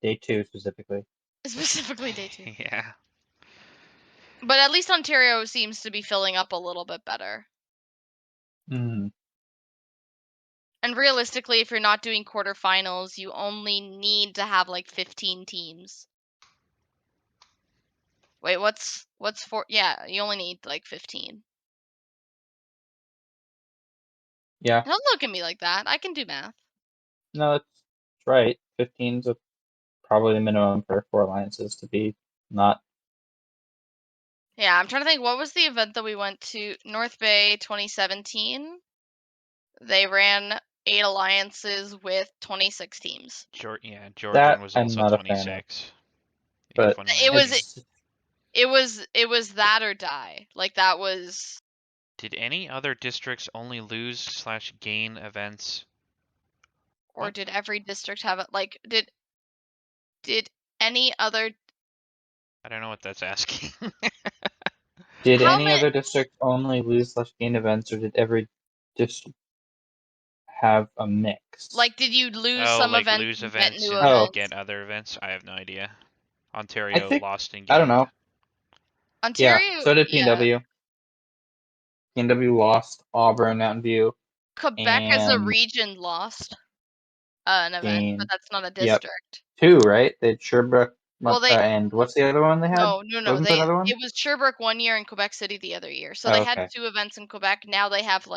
Day 2 specifically. Specifically day 2. Yeah. But at least Ontario seems to be filling up a little bit better. Mm. And realistically, if you're not doing quarterfinals, you only need to have like 15 teams. Wait, what's 4? Yeah, you only need like 15. Yeah. Don't look at me like that. I can do math. No, that's right. 15's probably the minimum for 4 alliances to be not. Yeah, I'm trying to think. What was the event that we went to? North Bay 2017. They ran 8 alliances with 26 teams. Georgian That was I'm also not a fan of. 26. But It was it's- it was that or die. Like that was. Did any other districts only lose / gain events? Or What? did every district have it? Like did any other? I don't know what that's asking. did How any many? other district only lose / gain events, or did every district have a mix? Like, did you lose Oh, some like events lose and get events new and events? get other events? I have no idea. I Ontario think lost and I don't gained. know. Ontario. Yeah, so did PNW. PNW lost Auburn, Mountain View. Quebec as a and region lost. an event, Gained. but that's not a Yep. district. 2, right? They had Sherbrooke, Well, they and what's the other one they had? no. Wasn't there another one? It was Sherbrooke one year and Quebec City the other year. So Oh, they had okay. 2 events in Quebec. Now they have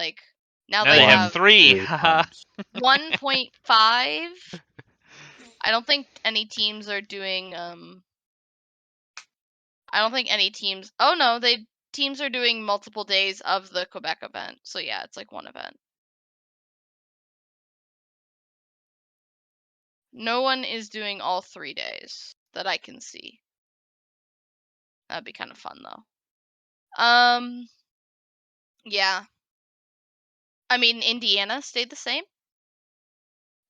Now they have 3. 3 times. 1.5. I don't think any teams are doing I don't think any teams. Oh no, teams are doing multiple days of the Quebec event. So yeah, it's like one event. No one is doing all 3 days that I can see. That'd be kind of fun though. Yeah. I mean, Indiana stayed the same.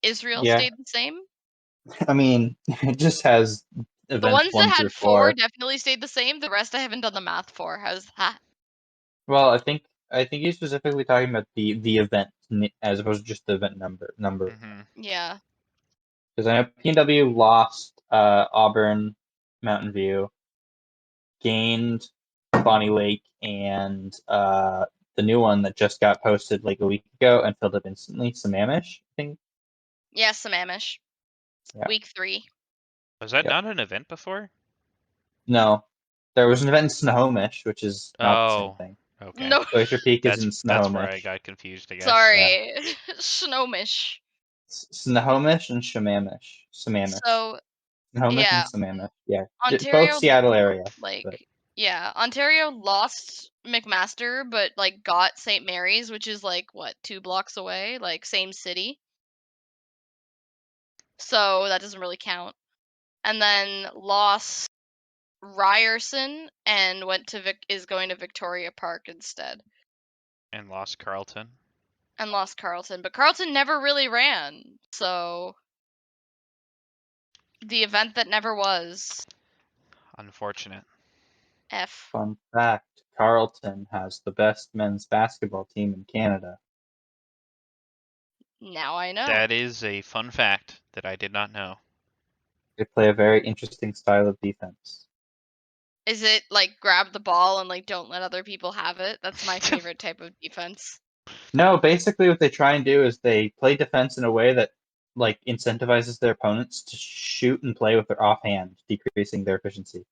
Israel Yeah. stayed the same. I mean, it just has The events ones 1 that through had 4 4. definitely stayed the same. The rest I haven't done the math for. How's that? Well, I think you're specifically talking about the event as opposed to just the event number. Mhm. Yeah. Because I know PNW lost Auburn, Mountain View, gained Bonnie Lake, and the new one that just got posted like a week ago and filled up instantly, Sammamish, I think. Yeah, Sammamish. Yeah. Week 3. Was that Yep. not an event before? No, there was an event in Snohomish, which is not the same Oh, thing. okay. No, Glacier Peak is in That's where I Snohomish. got confused, I guess. sorry. Snohomish. Snohomish and Sammamish. So, Snohomish and yeah, Sammamish. Yeah, both Ontario Seattle area. But yeah, Ontario lost McMaster but like got St. Mary's, which is like what, 2 blocks away, like same city. So that doesn't really count. And then lost Ryerson and is going to Victoria Park instead. And lost Carlton. And lost Carlton, but Carlton never really ran. So the event that never was. Unfortunate. F. fun fact, Carleton has the best men's basketball team in Canada. Now I know. That is a fun fact that I did not know. They play a very interesting style of defense. Is it like grab the ball and like don't let other people have it? That's my favorite type of defense. No, basically what they try and do is they play defense in a way that like incentivizes their opponents to shoot and play with their offhand, decreasing their efficiency.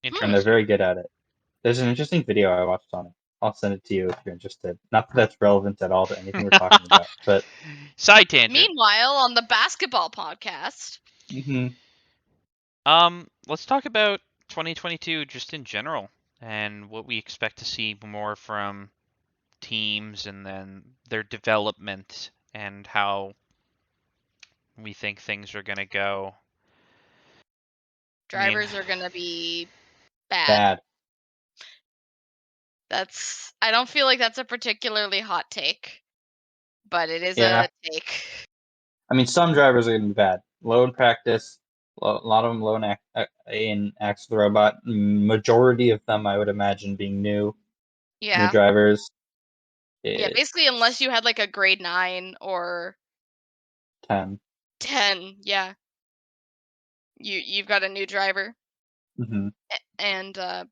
And they're Interesting. very good at it. There's an interesting video I watched on it. I'll send it to you if you're interested. Not that that's relevant at all to anything we're talking about, but Side tangent. Meanwhile, on the basketball podcast, Let's talk about 2022 just in general and what we expect to see more from teams and then their development and how we think things are going to go. drivers are gonna be bad. bad. I don't feel like that's a particularly hot take, but it is Yeah. a take. I mean, some drivers are going to be bad. Low in practice, a lot of them low in Axe the Robot. Majority of them, I would imagine, being new Yeah. drivers. Yeah, basically unless you had like a grade 9 or 10. 10, yeah. You've got a new driver. Mm-hmm. And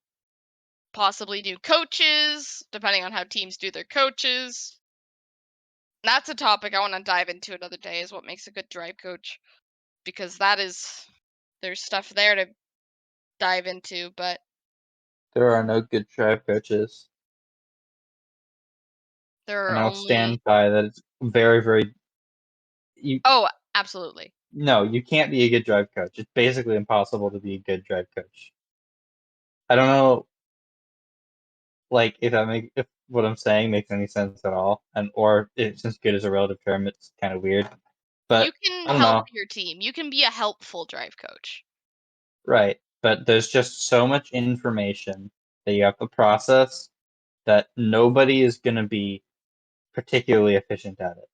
possibly new coaches, depending on how teams do their coaches. That's a topic I want to dive into another day, is what makes a good drive coach, because there's stuff there to dive into, but There are no good drive coaches. there are And I'll only stand by that. It's very, very. Oh, absolutely. No, you can't be a good drive coach. It's basically impossible to be a good drive coach. I don't know, like if what I'm saying makes any sense at all, or since good is a relative term, it's kind of weird. But You can I don't help know. your team. You can be a helpful drive coach. Right, but there's just so much information that you have to process that nobody is going to be particularly efficient at it.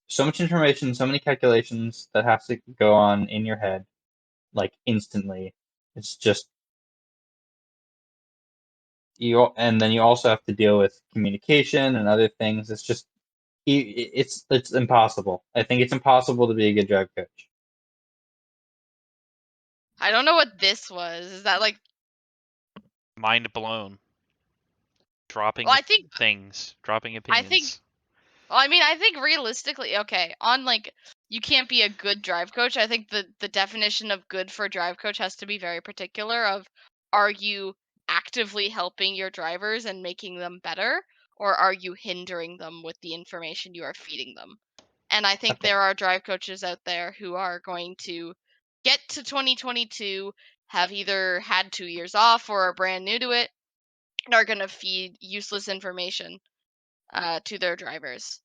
So much information, so many calculations that have to go on in your head, like instantly. It's just and then you also have to deal with communication and other things. It's just it's impossible. I think it's impossible to be a good drive coach. I don't know what this was. Is that like Mind blown. Dropping Well, I think things, dropping I think opinions. Well, I mean, I think realistically, okay, on like you can't be a good drive coach. I think the definition of good for a drive coach has to be very particular of are you actively helping your drivers and making them better, or are you hindering them with the information you are feeding them? And I think Okay. there are drive coaches out there who are going to get to 2022, have either had 2 years off or are brand new to it, and are going to feed useless information to their drivers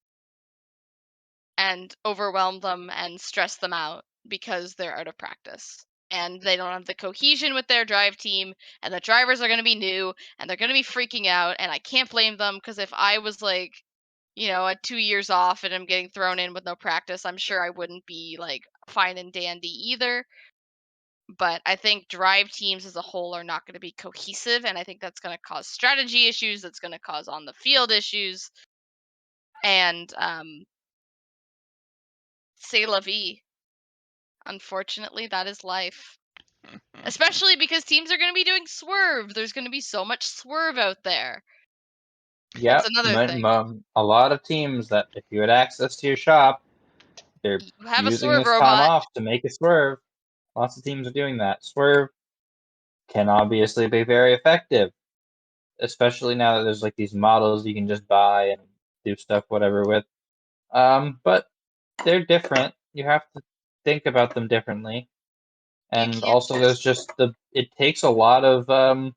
and overwhelm them and stress them out because they're out of practice and they don't have the cohesion with their drive team, and the drivers are going to be new and they're going to be freaking out, and I can't blame them because if I was like, at 2 years off and I'm getting thrown in with no practice, I'm sure I wouldn't be like fine and dandy either. But I think drive teams as a whole are not going to be cohesive, and I think that's going to cause strategy issues, that's going to cause on the field issues, and c'est la vie. Unfortunately, that is life. Especially because teams are going to be doing Swerve. There's going to be so much Swerve out there. Yeah, That's another thing. a lot of teams that if you had access to your shop, they're You have a using Swerve this time robot. off to make a Swerve. Lots of teams are doing that. Swerve can obviously be very effective, especially now that there's like these models you can just buy and do stuff whatever with. But they're different. You have to think about them differently. You And can't also there's just it takes a lot of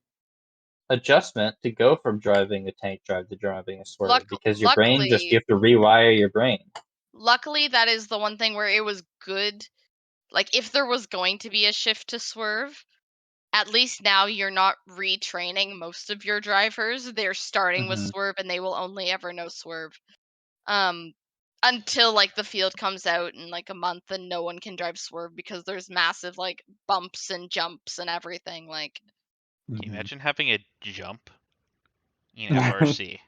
adjustment to go from driving a tank drive to driving a Swerve because your brain just you luckily, have to rewire your brain. luckily that is the one thing where it was good. Like if there was going to be a shift to Swerve, at least now you're not retraining most of your drivers. They're starting with Mm-hmm. Swerve and they will only ever know Swerve. Um until like the field comes out in like a month and no one can drive Swerve because there's massive like bumps and jumps and everything. Like Can you Mm-hmm. imagine having a jump in FRC?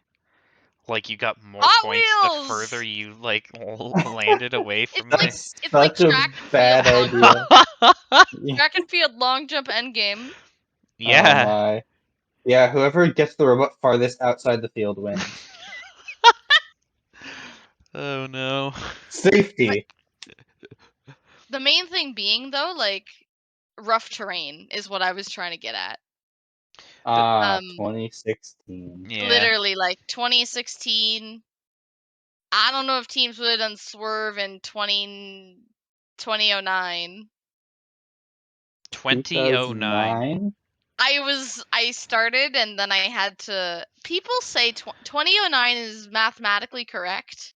Like you got more Hot points the further Wheels. you like landed away It's from like the. That's it's like such a track and field bad long jump. idea. Track and field long jump end game. Oh Yeah. my. Yeah, whoever gets the robot farthest outside the field wins. Oh no. But Safety. the main thing being though, like rough terrain is what I was trying to get at. Ah, Um 2016. Yeah. literally like 2016. I don't know if teams would have done Swerve in 2009. 2009. 2009? I started and then I had to. People say 2009 is mathematically correct.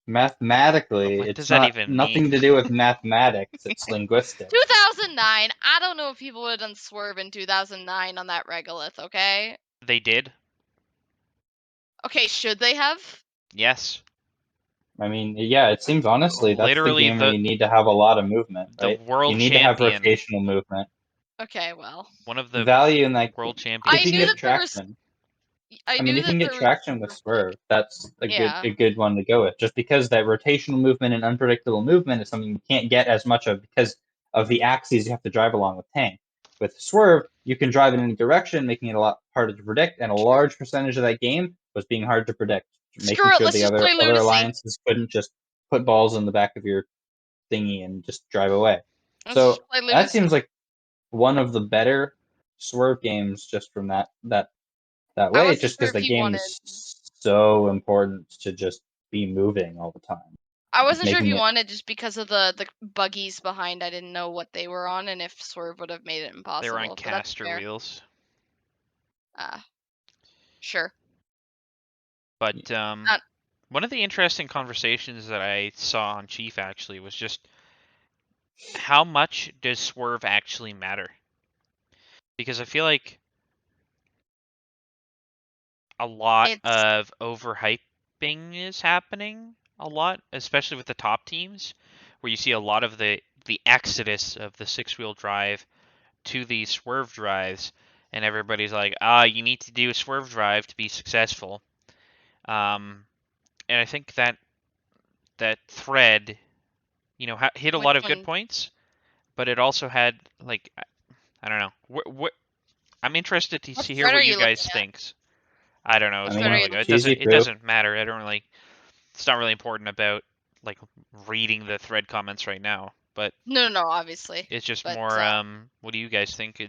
Mathematically, What it's does that not even mean? nothing to do with mathematics, it's linguistics. 2009. I don't know if people would have done Swerve in 2009 on that regolith. Okay. They did. Okay. Should they have? Yes. I mean, yeah, it seems honestly that's the Literally game where you need to have a lot of movement, the right? You world need to have champion. rotational movement. Okay. Well, One of The the value in that, world if I champions you can knew get that did. there was. traction, I I mean, knew if you that can get there was. traction with Swerve, that's Yeah. a good one to go with. Just because that rotational movement and unpredictable movement is something you can't get as much of because of the axes you have to drive along with tank. With Swerve, you can drive in any direction, making it a lot harder to predict, and a large percentage of that game was being hard to predict, making Screw it. sure Let's the just play other Lunacy. alliances couldn't just put balls in the back of your thingy and just drive away. Let's just So play that Lunacy. seems like one of the better Swerve games just from that I way, wasn't just sure because if the you game wanted. is so important to just be moving all the time. I Just wasn't sure if making you it. wanted just because of the buggies behind. I didn't know what they were on and if Swerve would have made it They were on impossible. But that's caster fair. wheels. Sure. But Not one of the interesting conversations that I saw on Chief actually was just how much does Swerve actually matter? Because I feel like a lot it's of overhyping is happening a lot, especially with the top teams, where you see a lot of the exodus of the six-wheel drive to the swerve drives, and everybody's like, you need to do a swerve drive to be successful. And I think that thread, hit a which lot of good one? points, but it also had like, I don't know. What I'm interested to What hear thread are what you you looking guys at? think. I don't know. It I was What a thread are while mean, you ago. looking at? cheesy It poo. doesn't matter. I don't really. it's not really important about like reading the thread comments right now, but No, obviously. it's just But more. What do you guys think?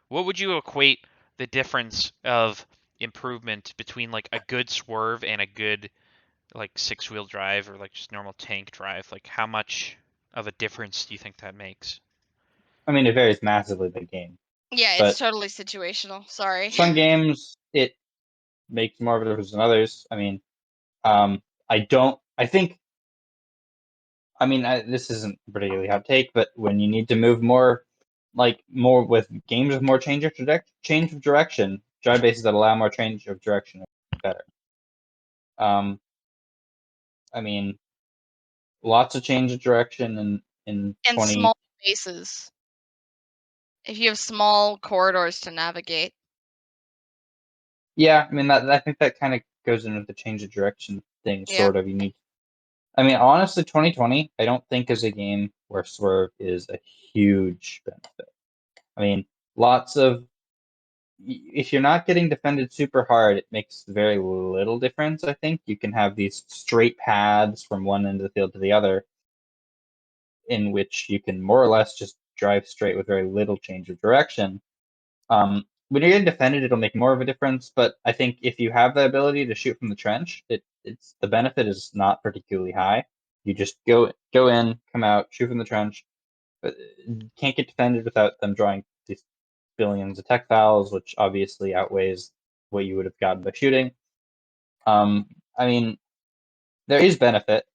What would you equate the difference of improvement between like a good swerve and a good like six-wheel drive or like just normal tank drive? Like how much of a difference do you think that makes? I mean, it varies massively by game. yeah, it's But totally situational. Sorry. some games it makes more of a difference than others. I mean, I think. I mean, this isn't a particularly hot take, but when you need to move more with games with more change of direction, drive bases that allow more change of direction are better. I mean, lots of change of direction in And 20. small spaces. If you have small corridors to navigate. Yeah, I mean I think that kind of goes into the change of direction thing. Yeah. Sort of, you need. I mean, honestly, 2020, I don't think is a game where Swerve is a huge benefit. I mean, lots of. If you're not getting defended super hard, it makes very little difference, I think. You can have these straight paths from one end of the field to the other, in which you can more or less just drive straight with very little change of direction. When you're getting defended, it'll make more of a difference, but I think if you have the ability to shoot from the trench, it's the benefit is not particularly high. You just go in, come out, shoot from the trench, but you can't get defended without them drawing these billions of tech fouls, which obviously outweighs what you would have gotten by shooting. I mean, there is benefit.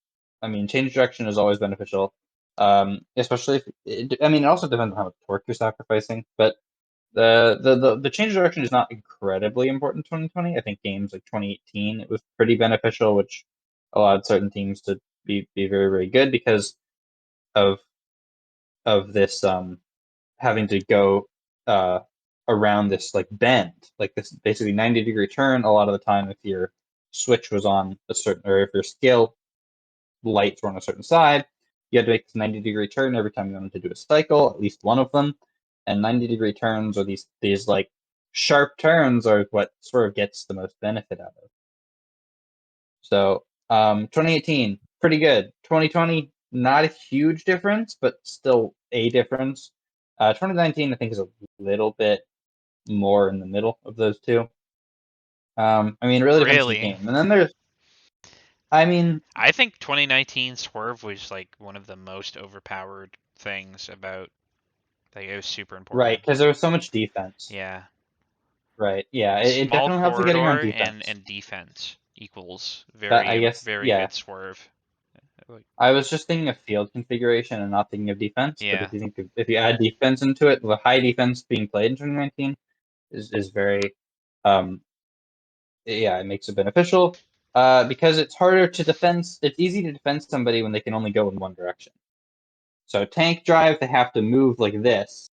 I mean, change direction is always beneficial, especially if I mean, it also depends on how much torque you're sacrificing. But the change direction is not incredibly important in 2020. I think games like 2018 it was pretty beneficial, which allowed certain teams to be very very good because of this having to go around this like bend, like this basically 90-degree turn. A lot of the time, if your switch was on a certain, or if your scale lights were on a certain side, you had to make this 90-degree turn every time you wanted to do a cycle, at least one of them. And 90-degree turns, or these like sharp turns, are what sort of gets the most benefit out of. So 2018, pretty good. 2020, not a huge difference, but still a difference. 2019, I think, is a little bit more in the middle of those two. I mean, it really depends on the Really? game. And then there's, I mean, I think 2019 Swerve was like one of the most overpowered things about. Like it was super right, important. because there was so much defense. Yeah. Right, yeah, it Small definitely helps you getting around corridor defense. and defense equals That I very guess, very yeah. good swerve. Like, I was just thinking of field configuration and not thinking of defense. But yeah. if you add defense into it, the high defense being played in 2019 is very, yeah, it makes it beneficial. Because it's harder to defend. It's easy to defend somebody when they can only go in one direction. So tank drive, they have to move like this,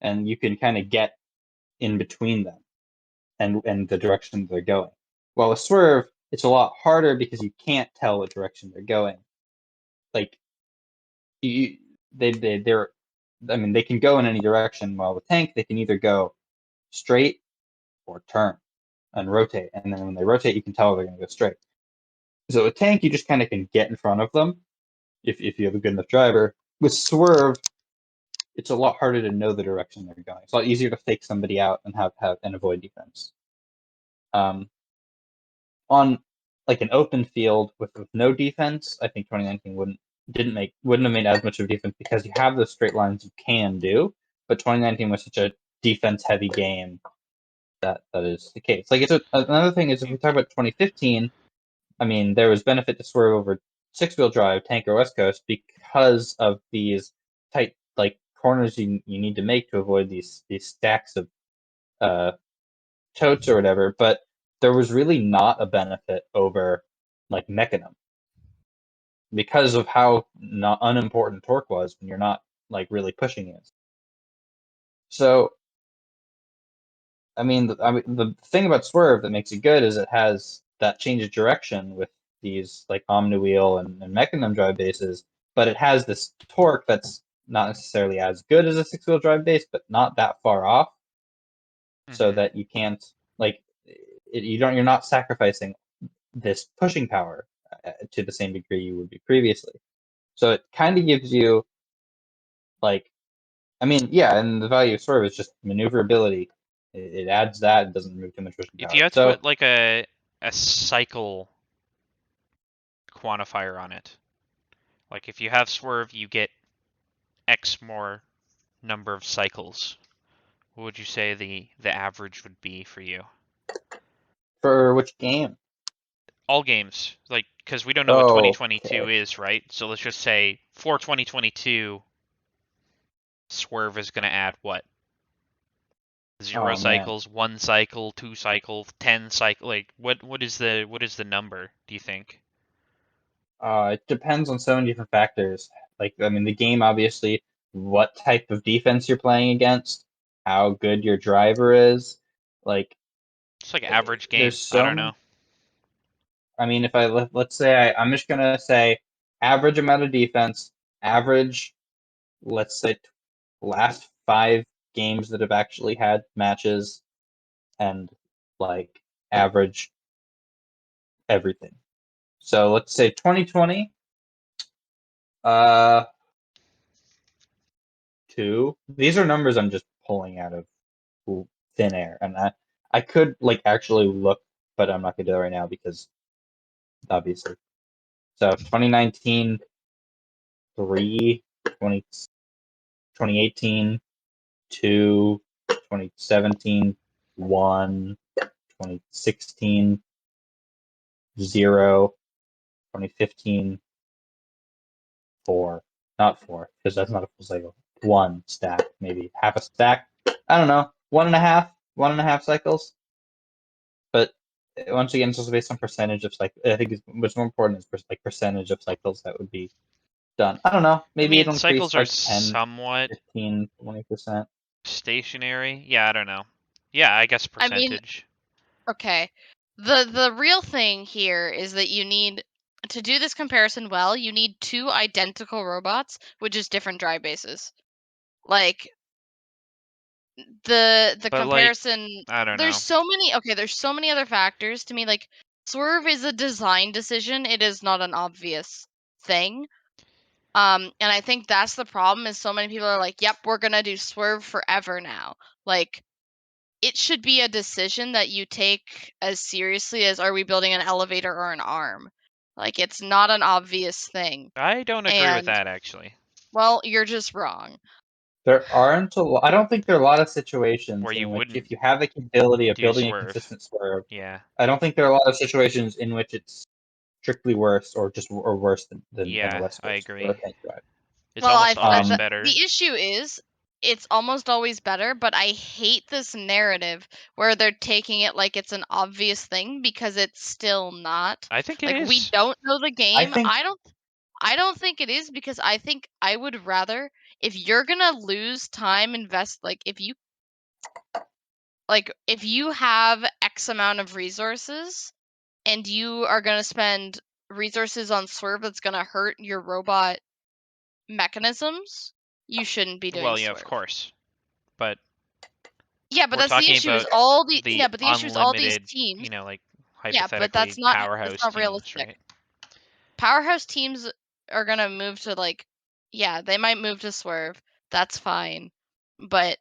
and you can kind of get in between them and the direction they're going. While with swerve, it's a lot harder because you can't tell what direction they're going. Like they're I mean, they can go in any direction. While with tank, they can either go straight or turn and rotate. And then when they rotate, you can tell they're going to go straight. So with tank, you just kind of can get in front of them if you have a good enough driver. With swerve, it's a lot harder to know the direction they're going. It's a lot easier to fake somebody out and have and avoid defense. On like an open field with no defense, I think 2019 wouldn't have made as much of a difference because you have those straight lines you can do, but 2019 was such a defense heavy game that is the case. Like another thing is if we talk about 2015, I mean there was benefit to swerve over six-wheel drive, tank or West Coast because of these tight like corners you need to make to avoid these stacks of totes or whatever, but there was really not a benefit over like Mechanism because of how not unimportant torque was when you're not like really pushing it. So, I mean, the thing about Swerve that makes it good is it has that change of direction with these like Omni Wheel and Mechanism drive bases, but it has this torque that's not necessarily as good as a six-wheel drive base, but not that far off, so that you can't like you're not sacrificing this pushing power to the same degree you would be previously. So it kind of gives you, like, I mean, yeah, and the value of Swerve is just maneuverability. It adds that, it doesn't remove too much pushing If power. you had to So put like a cycle quantifier on it, like if you have Swerve, you get X more number of cycles. What would you say the average would be for you? for which game? All games, like, because we don't know what Oh, 2022 okay. is, right? So let's just say for 2022, Swerve is going to add what? 0 Oh man. cycles, 1 cycle, 2 cycle, 10 cycle. Like, what is the number? Do you think? It depends on so many different factors. Like, I mean, the game, obviously, what type of defense you're playing against, how good your driver is. Like, It's like average game. there's I so don't many. know. I mean, if let's say I'm just gonna say average amount of defense, average, let's say last 5 games that have actually had matches, and like average everything. So let's say 2020. 2. These are numbers I'm just pulling out of thin air, and I could like actually look, but I'm not gonna do it right now because obviously. So 2019, 3, 2018, 2, 2017, 1, 2016, 0, 2015, 4. Not 4, because that's not a full cycle. 1 stack, maybe half a stack. I don't know. 1.5 cycles. But once again, it's also based on percentage of cycles. I think what's more important is like percentage of cycles that would be done. I don't know. I Maybe mean, it'll increase cycles are like 10, somewhat 15, 20%. stationary. Yeah, I don't know. Yeah, I guess I mean, percentage. okay. The real thing here is that you need to do this comparison well, you need 2 identical robots with just different drive bases. Like the But like, comparison, I don't there's know. so many other factors to me. Like, Swerve is a design decision, it is not an obvious thing. And I think that's the problem, is so many people are like, yep, we're gonna do Swerve forever now. Like, it should be a decision that you take as seriously as, are we building an elevator or an arm? Like, it's not an obvious thing. I don't agree with And, that actually. well, you're just wrong. There aren't I don't think there are a lot of Where situations you in which wouldn't if you have the capability of do building a Swerve. consistent swerve, Yeah. I don't think there are a lot of situations in which it's strictly worse or just or worse than Yeah, less I worse for a agree. tank drive. It's Well, almost always Um, better. the issue is, it's almost always better, but I hate this narrative where they're taking it like it's an obvious thing, because it's still not. I think it Like, we is. don't know the I game. think I don't think it is, because I think I would rather, if you're gonna lose time, if you have X amount of resources and you are gonna spend resources on Swerve that's gonna hurt your robot mechanisms, you shouldn't be doing Well, yeah, of Swerve. course. But Yeah, but we're that's the talking issue, is about yeah, the but the issue is all these unlimited, teams. like Yeah, but hypothetically that's powerhouse not teams, realistic. right? Powerhouse teams are gonna move to, like, yeah, they might move to Swerve. That's fine. But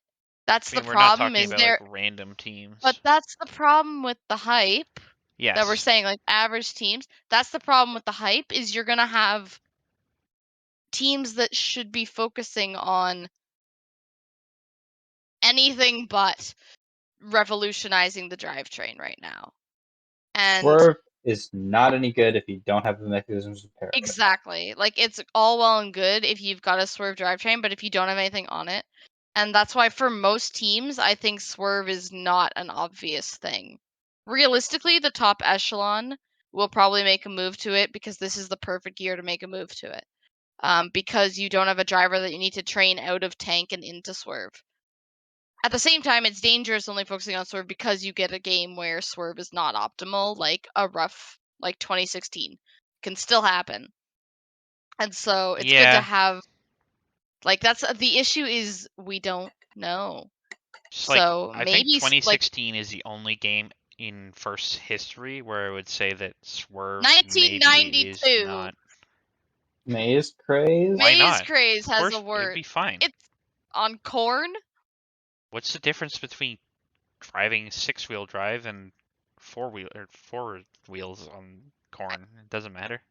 that's I the mean, we're not problem, talking is about like there random but teams. that's the problem with the hype that we're Yes. saying, like, average teams. That's the problem with the hype, is you're gonna have teams that should be focusing on anything but revolutionizing the drivetrain right now. And swerve is not any good if you don't have the mechanisms to pair it with. exactly, like, it's all well and good if you've got a Swerve drivetrain, but if you don't have anything on it, and that's why for most teams, I think Swerve is not an obvious thing. Realistically, the top echelon will probably make a move to it, because this is the perfect year to make a move to it. Because you don't have a driver that you need to train out of tank and into Swerve. At the same time, it's dangerous only focusing on Swerve, because you get a game where Swerve is not optimal, like a rough, like 2016. Can still happen. And so it's good to Yeah. have, like, that's the issue, is we don't know. Just like So I think maybe, like, 2016 is the only game in first history where I would say that Swerve maybe is 1992. not. Maze craze. Why Maze not? craze Of has course, a it would word. be fine. It's on corn. What's the difference between driving six-wheel drive and four wheels on corn? It doesn't matter.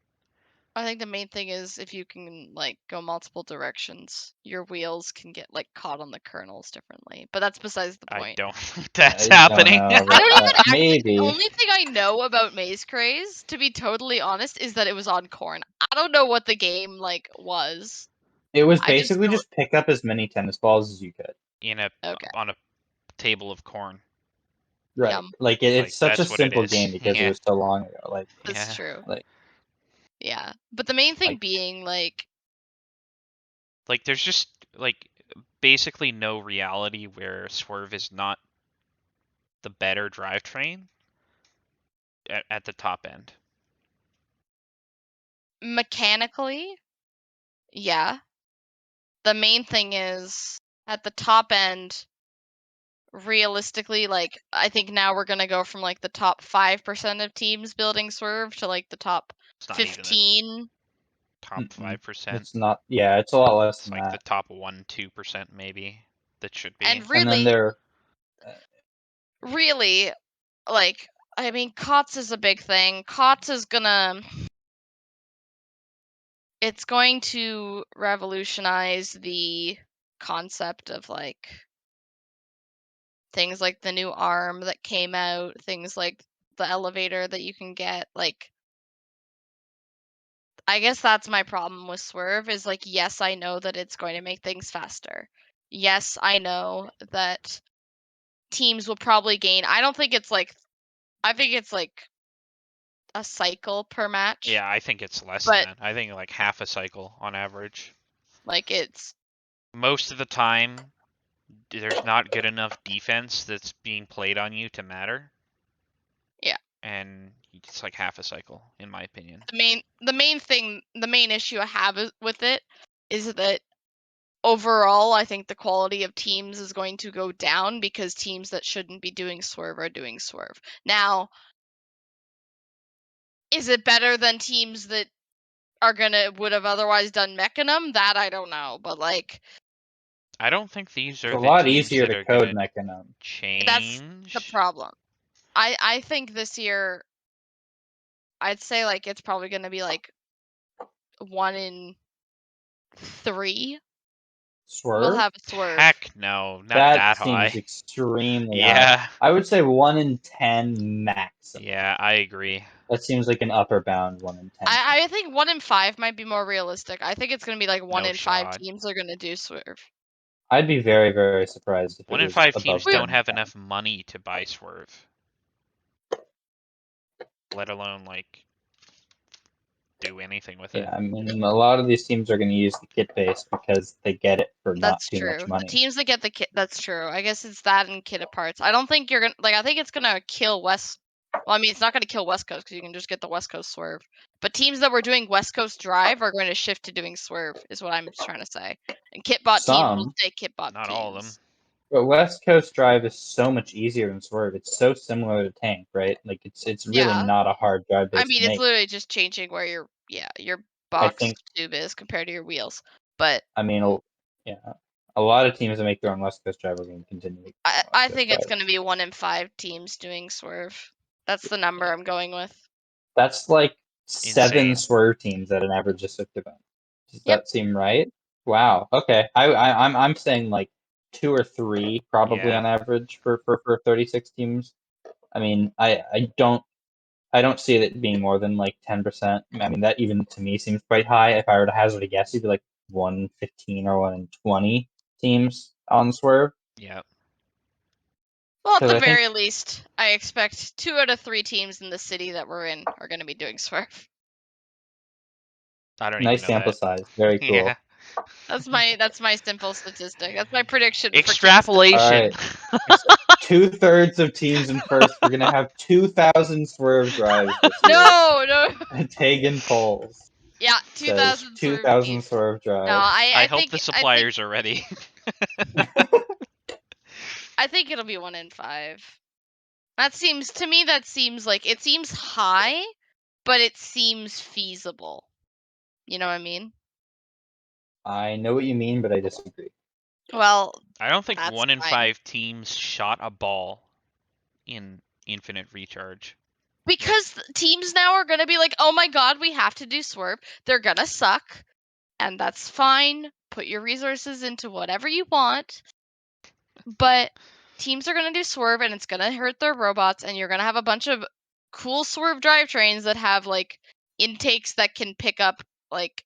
I think the main thing is if you can like go multiple directions, your wheels can get like caught on the kernels differently. But that's besides the I point. don't think that's I don't happening. know I about don't even that. actually. Maybe. The only thing I know about Maze Craze, to be totally honest, is that it was on corn. I don't know what the game like was. It was I just basically know. just pick up as many tennis balls as you could. Okay. On a table of corn. Right. Yum. Like It's it's such a that's what it simple is. game because it Yeah. was so long ago. Like That's Yeah. true. like Yeah. But the main thing Like- being like Like there's just like basically no reality where Swerve is not the better drivetrain at the top end. mechanically, yeah. The main thing is at the top end, realistically, like I think now we're gonna go from like the top 5% of teams building Swerve to like the top It's not even the 15. top mm-mm. 5%. It's not. Yeah, it's a lot less It's than like the that. top 1-2% maybe that should be. And And then really, there. really, like I mean, COTS is a big thing. COTS is gonna. It's going to revolutionize the concept of like things like the new arm that came out, things like the elevator that you can get. Like, I guess that's my problem with Swerve is like, yes, I know that it's going to make things faster. Yes, I know that teams will probably gain. I don't think it's like, I think it's like a cycle per match. Yeah, I think it's less But- than that. I think like half a cycle on average. Like, it's, Most of the time, there's not good enough defense that's being played on you to matter. Yeah. And it's like half a cycle, in my opinion. the main issue I have with it is that overall, I think the quality of teams is going to go down because teams that shouldn't be doing Swerve are doing Swerve. Now, is it better than teams that would have otherwise done Mechanum? That I don't know, but like I don't think these are It's a the lot teams easier that to are code gonna Mechanim. change. the problem. I think this year, I'd say like it's probably going to be like 1 in 3 Swerve. will have a Swerve. Heck no, not that seems high. extremely high. Yeah, I would say 1 in 10 maximum. yeah, I agree. That seems like an upper bound 1 in 10. I think 1 in 5 might be more realistic. I think it's going to be like 1 No in 5 shot. teams are going to do Swerve. I'd be very, very surprised if 1 it in was 5 above teams 1 don't in have 10. enough money to buy Swerve. Let alone like do anything with it. Yeah, I mean, a lot of these teams are going to use the kit base because they get it for not That's too true. much The money. teams that get the kit, that's true. I guess it's that and kit parts. I don't think you're gonna like. I think it's gonna kill West. Well, I mean, it's not gonna kill West Coast because you can just get the West Coast Swerve. But teams that were doing West Coast Drive are going to shift to doing Swerve. Is what I'm trying to say. And kitbot teams will Some. stay kitbot Not teams. all of them. But West Coast Drive is so much easier than Swerve. It's so similar to Tank, right? Like it's really Yeah. not a hard drive base I mean, to it's make. literally just changing where your box think- tube is compared to your wheels. But I mean, yeah, a lot of teams that make their own West Coast Drive are going to continue. making their own West I Coast think it's Drive. going to be 1 in 5 teams doing Swerve. That's the number I'm going with. That's like 7 Insane. Swerve teams at an average of 6 event. Does Yep. that seem right? Wow. Okay. I'm saying like 2 or 3 probably Yeah. on average for 36 teams. I mean, I don't see it being more than like 10%. I mean, that even to me seems quite high. If I were to hazard a guess, it'd be like 115 or 120 teams on Swerve. Yeah. Well, at 'Cause the I think- very least, I expect 2 out of 3 teams in the city that we're in are going to be doing Swerve. I don't Nice even know sample that. size. Very cool. Yeah. That's my simple statistic. That's my prediction. Extrapolation. Alright. 2/3 of teams in first. We're gonna have 2,000 Swerve drives this year. No. Taegen polls. Yeah, Says 2,000 Swerve 2,000 teams. Swerve drives. No, I hope think the suppliers are ready. I think it'll be 1 in 5. That seems like it seems high, but it seems feasible. You know what I mean? I know what you mean, but I disagree. Well, I don't think that's 1 in fine. 5 teams shot a ball in Infinite Recharge. Because teams now are gonna be like, oh my god, we have to do Swerve. They're gonna suck, and that's fine. Put your resources into whatever you want. But teams are gonna do Swerve, and it's gonna hurt their robots, and you're gonna have a bunch of cool Swerve drivetrains that have like intakes that can pick up like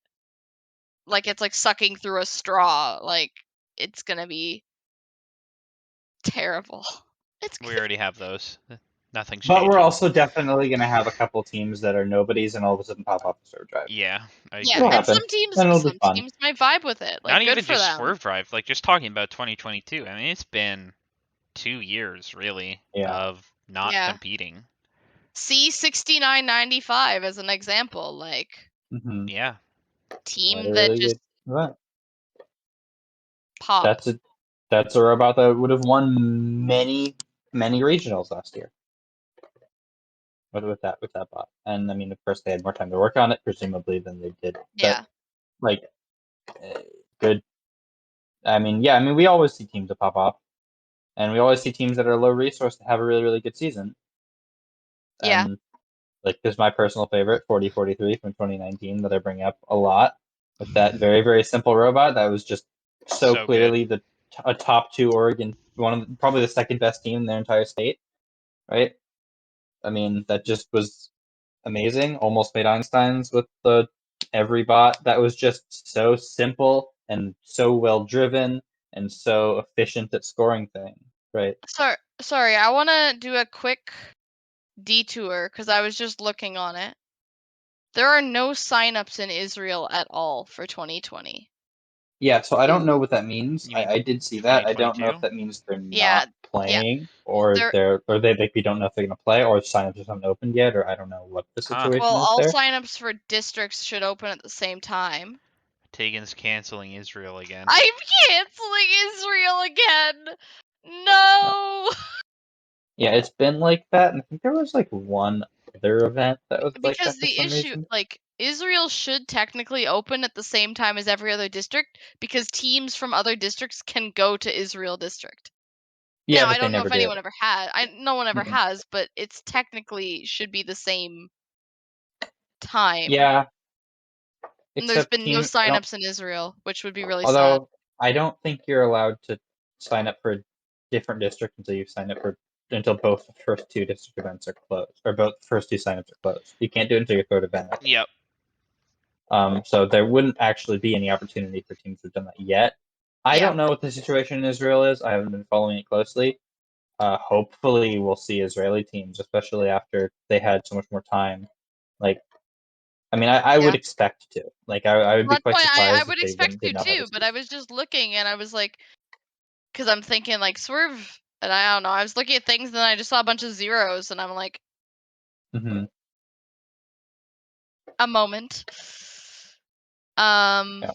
it's like sucking through a straw. Like it's gonna be terrible. It's We already have those. Nothing's But changing. we're also definitely going to have a couple teams that are nobodies and all of a sudden pop off the serve drive. Yeah, I yeah, agree. It'll and happen. And it'll be fun. teams might vibe with it. Like Not good even for just them. Swerve Drive, like just talking about 2022. I mean, it's been 2 years really Yeah. of not Yeah. competing. See 6995 as an example, like Mm-hmm. Yeah. team Really that good just event. popped. That's a robot that would have won many regionals last year. With that bot. And I mean, of course, they had more time to work on it, presumably, than they did. Yeah. But like, good. I mean, yeah. I mean, we always see teams that pop off, and we always see teams that are low resource that have a really good season. Yeah. And like, this is my personal favorite, 4043 from 2019, that I bring up a lot. With that very simple robot that was just so clearly a top 2 Oregon, probably the second best team in their entire state, right? I mean, that just was amazing. Almost made Einstein's with the every bot. That was just so simple and so well driven and so efficient at scoring things, right? Sorry, I want to do a quick detour because I was just looking on it. There are no signups in Israel at all for 2020. Yeah, so I don't know what that means. You mean I did see that. I don't know if 2022? that means they're Yeah, not playing or They're- they like, we don't know if they're gonna play or signups just haven't opened yet, or I don't know what the Huh. situation well, is all there. signups for districts should open at the same time. Tagen's canceling Israel again. I'm canceling Israel again. No. Yeah, it's been like that, and I think there was like one other event that was like Because that for the some issue, reason. like Israel should technically open at the same time as every other district because teams from other districts can go to Israel district. Yeah, Now, but I they don't know never if do. anyone ever had. No one ever Mm-mm. has, but it's technically should be the same time. Yeah, And there's except been no team. signups in Israel, which would be really sad. Although I don't think you're allowed to sign up for a different district until you sign up for until both the first 2 district events are closed, or both the first 2 signups are closed. You can't do it until your 3rd event. Yep. So there wouldn't actually be any opportunity for teams who've done that yet. I Yeah. don't know what the situation in Israel is. I haven't been following it closely. Hopefully, we'll see Israeli teams, especially after they had so much more time. Like, I mean, I would expect to. Like, I would be That's quite why I surprised would if they expect did to not have a too, but I season. was just looking and I was like, because I'm thinking like Swerve, and I don't know. I was looking at things and then I just saw a bunch of zeros, and I'm like, Mm-hmm. a moment. Yeah.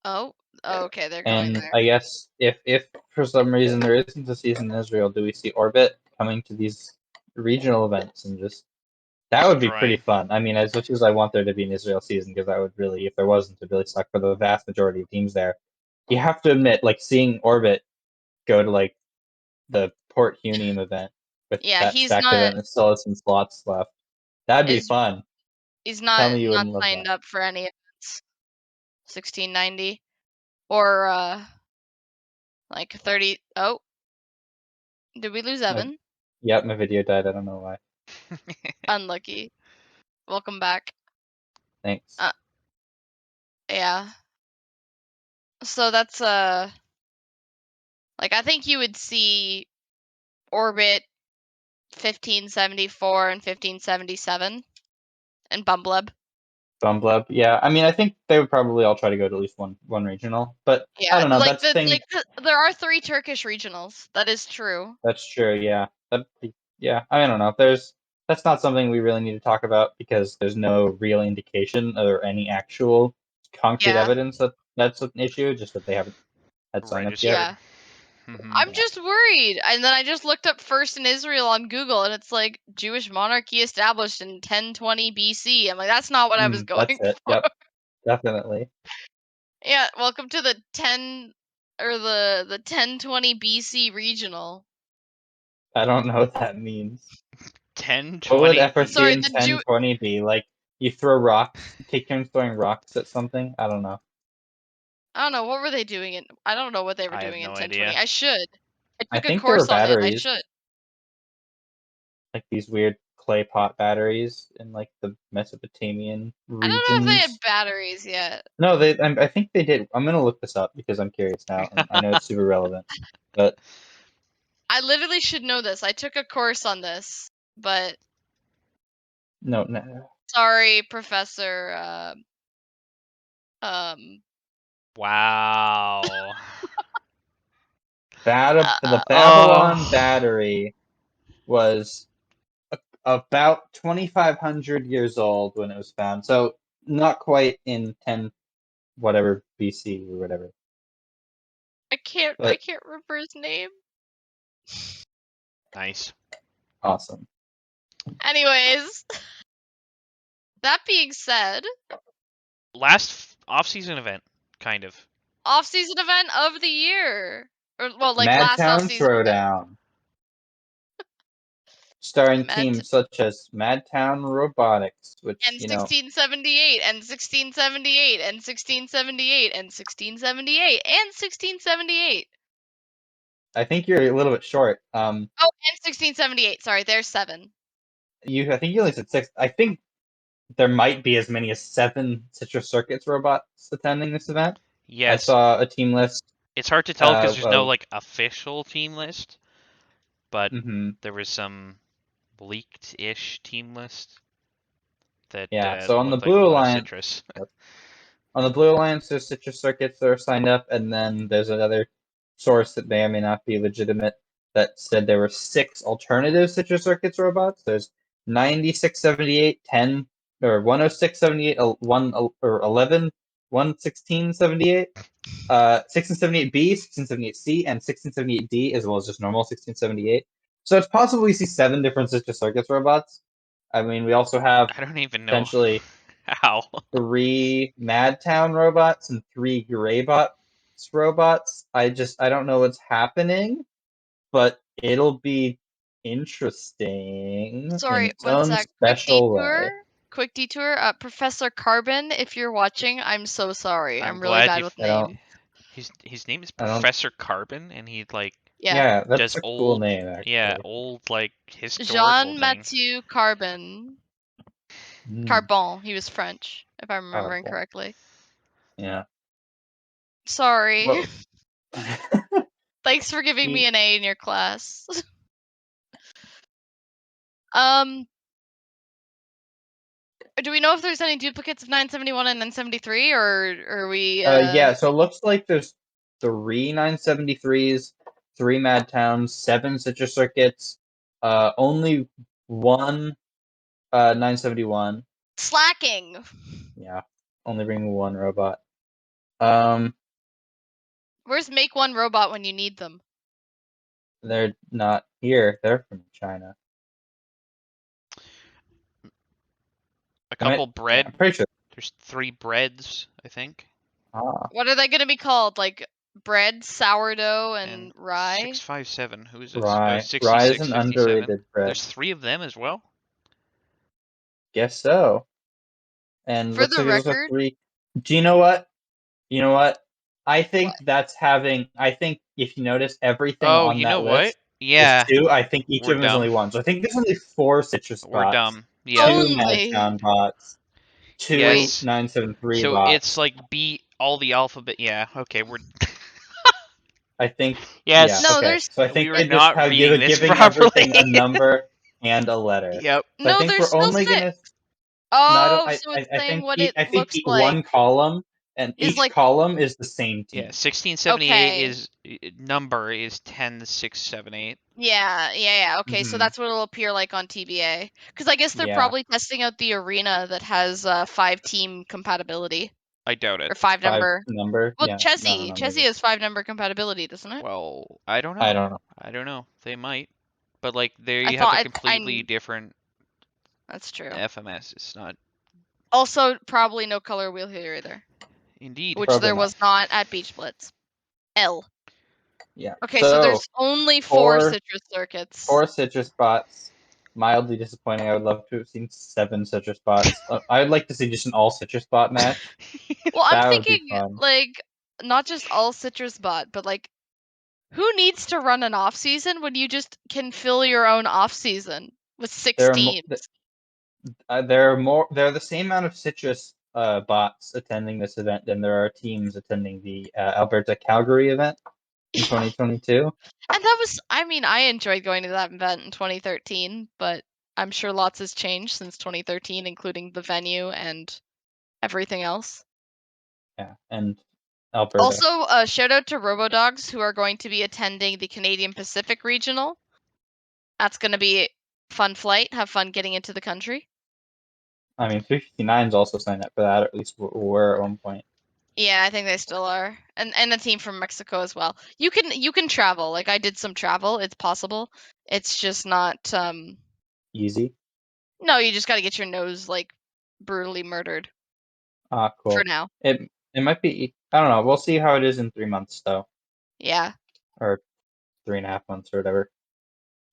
Oh, okay, they're going And there. I guess if for some reason there isn't a season in Israel, do we see Orbit coming to these regional events and just that would be pretty fun. I mean, as much as I want there to be an Israel season, because that would really, if there wasn't, it'd really suck for the vast majority of teams there. You have to admit, like seeing Orbit go to like the Port Huneem event with Yeah, that he's stacked not. event and still has some slots left. That'd be Is fun. he's Tell not me you wouldn't love signed that. up for any events. 1690 or like 30. Oh, did we lose Evan? Yep, my video died. I don't know why. Unlucky. Welcome back. Thanks. Yeah. So that's like I think you would see Orbit 1574 and 1577 and Bumbleb. Bumbleb, yeah. I mean, I think they would probably all try to go to at least one regional, but Yeah, I don't know. like That's thing. there are 3 Turkish regionals. That is true. That's true. Yeah. Yeah. I don't know. That's not something we really need to talk about because there's no real indication or any actual concrete Yeah. evidence that that's an issue. Just that they haven't had signups yet. Yeah. I'm just worried. And then I just looked up first in Israel on Google, and it's like Jewish monarchy established in 1020 BC. I'm like, that's not what I was going That's it. for. Yep, definitely. Yeah, welcome to the 1020 BC regional. I don't know what that means. 10, What would 20. FRC Sorry, in the 1020 be? Like, you throw rocks, take turns throwing rocks at something? I don't know. I don't know, what were they doing in I don't know what they were I have doing in no 1020. idea. I should. I I took a think there were course on it. I batteries. should. Like these weird clay pot batteries in like the Mesopotamian I don't know if they had regions. batteries yet. No, I think they did. I'm gonna look this up because I'm curious now, and I know it's super relevant. But I literally should know this. I took a course on this, but no, sorry, Professor. Wow. the Oh. Babylon battery was about 2,500 years old when it was found. So not quite in 10 whatever BC or whatever. I can't remember his name. Nice. Awesome. Anyways, that being said, Last off-season event, kind of. off-season event of the year, or well, like last Madtown off-season event. Throwdown. Starring Mad- teams such as Madtown Robotics, which, and 1678 and 1678 and 1678 and 1678 and 1678. I think you're a little bit short. Oh, and 1678. Sorry, there's 7. I think you only said 6. I think there might be as many as 7 Citrus Circuits robots attending this event. Yes. I saw a team list. It's hard to tell because there's no like official team list, but there was some leaked-ish team list that so on the looked Blue like a lot of Alliance, Citrus. on the Blue Alliance, there's Citrus Circuits that are signed up, and then there's another source that may or may not be legitimate that said there were 6 alternative Citrus Circuits robots. There's 96, 78, 10, or 106, 78, 1 or 11, 116, 78, 1678B, 1678C, and 1678D, as well as just normal 1678. So it's possible we see 7 different Citrus Circuits robots. I mean, we also have I don't even know potentially how. 3 Madtown robots and 3 Greybots robots. I don't know what's happening, but it'll be interesting Sorry, in its one own sec. special way. Quick detour. Professor Carbon, if you're watching, I'm so sorry. I'm really glad bad you with names. His name is Professor Carbon, and he like Yeah. that's does a cool old name, actually. yeah, old like historical things. Jean-Mathieu Carbon. Carbon. He was French, if I'm remembering Carbon. correctly. Yeah. Sorry. Well, Thanks for giving me an A in your class. Do we know if there's any duplicates of 971 and 973, or are we? Yeah, so it looks like there's 3 973s, 3 Madtowns, 7 Citrus Circuits, only 1 971. Slacking. Yeah, only bringing 1 robot. Where's Make One Robot when you need them? They're not here. They're from China. A couple bread. I'm pretty sure. There's 3 breads, I think. What are they going to be called? Like bread, sourdough, and rye? 657. Who is this? Rye. 66, Rye is an 57. underrated bread. There's 3 of them as well. Guess so. And For looks the like there's also record, 3. Do you know what? I think that's having. I think if you notice everything on that list is 2. I think each of them is only 1. So I think there's only 4 citrus We're bots. dumb. Yeah. 2 Madtown bots. 2 973 so bots. it's like beat all the alphabet. Yeah. Okay. We're. I think. Yes. Yeah, no, okay. there's. So I think we were they're not just reading this giving properly. everything a number and a letter. Yep. So No, I think there's we're still only 6. gonna. Oh, I so it's saying think what it I think looks like. one column and is each like, column is the same team. Yeah. 1678 okay. is number is 10678. Yeah. Okay, so that's what it'll appear like on TBA. Because I guess they're probably testing out the arena that has 5-team compatibility. I doubt or it. 5 number. number. Well, Yeah, Chessie. no, Chessie maybe. has 5 number compatibility, doesn't it? Well, I don't know. I don't know. I don't know. They might. But like they I have thought a I completely different That's true. FMS. It's not Also, probably no color wheel here either, indeed. which Probably there not. was not at Beach Blitz. L. Yeah. Okay, so there's So only 4 4 citrus circuits. 4 citrus spots. Mildly disappointing. I would love to have seen 7 citrus spots. I would like to see just an all citrus spot match. Well, I'm That would be thinking fun. like not just all citrus bot, but like who needs to run an off season when you just can fill your own off season with 6 There are teams? There are the same amount of citrus bots attending this event than there are teams attending the Alberta Calgary event in 2022. And that was, I mean, I enjoyed going to that event in 2013, but I'm sure lots has changed since 2013, including the venue and everything else. Yeah, and Alberta. Also, shout out to RoboDogs who are going to be attending the Canadian Pacific Regional. That's going to be fun flight. Have fun getting into the country. I mean, 359's also signed up for that, or at least were at one point. Yeah, I think they still are, and a team from Mexico as well. You can travel. Like I did some travel. It's possible. It's just not. Easy. No, you just got to get your nose like brutally murdered Ah, cool. for now. It might be. I don't know. We'll see how it is in 3 months, though, Yeah. or 3.5 months, or whatever.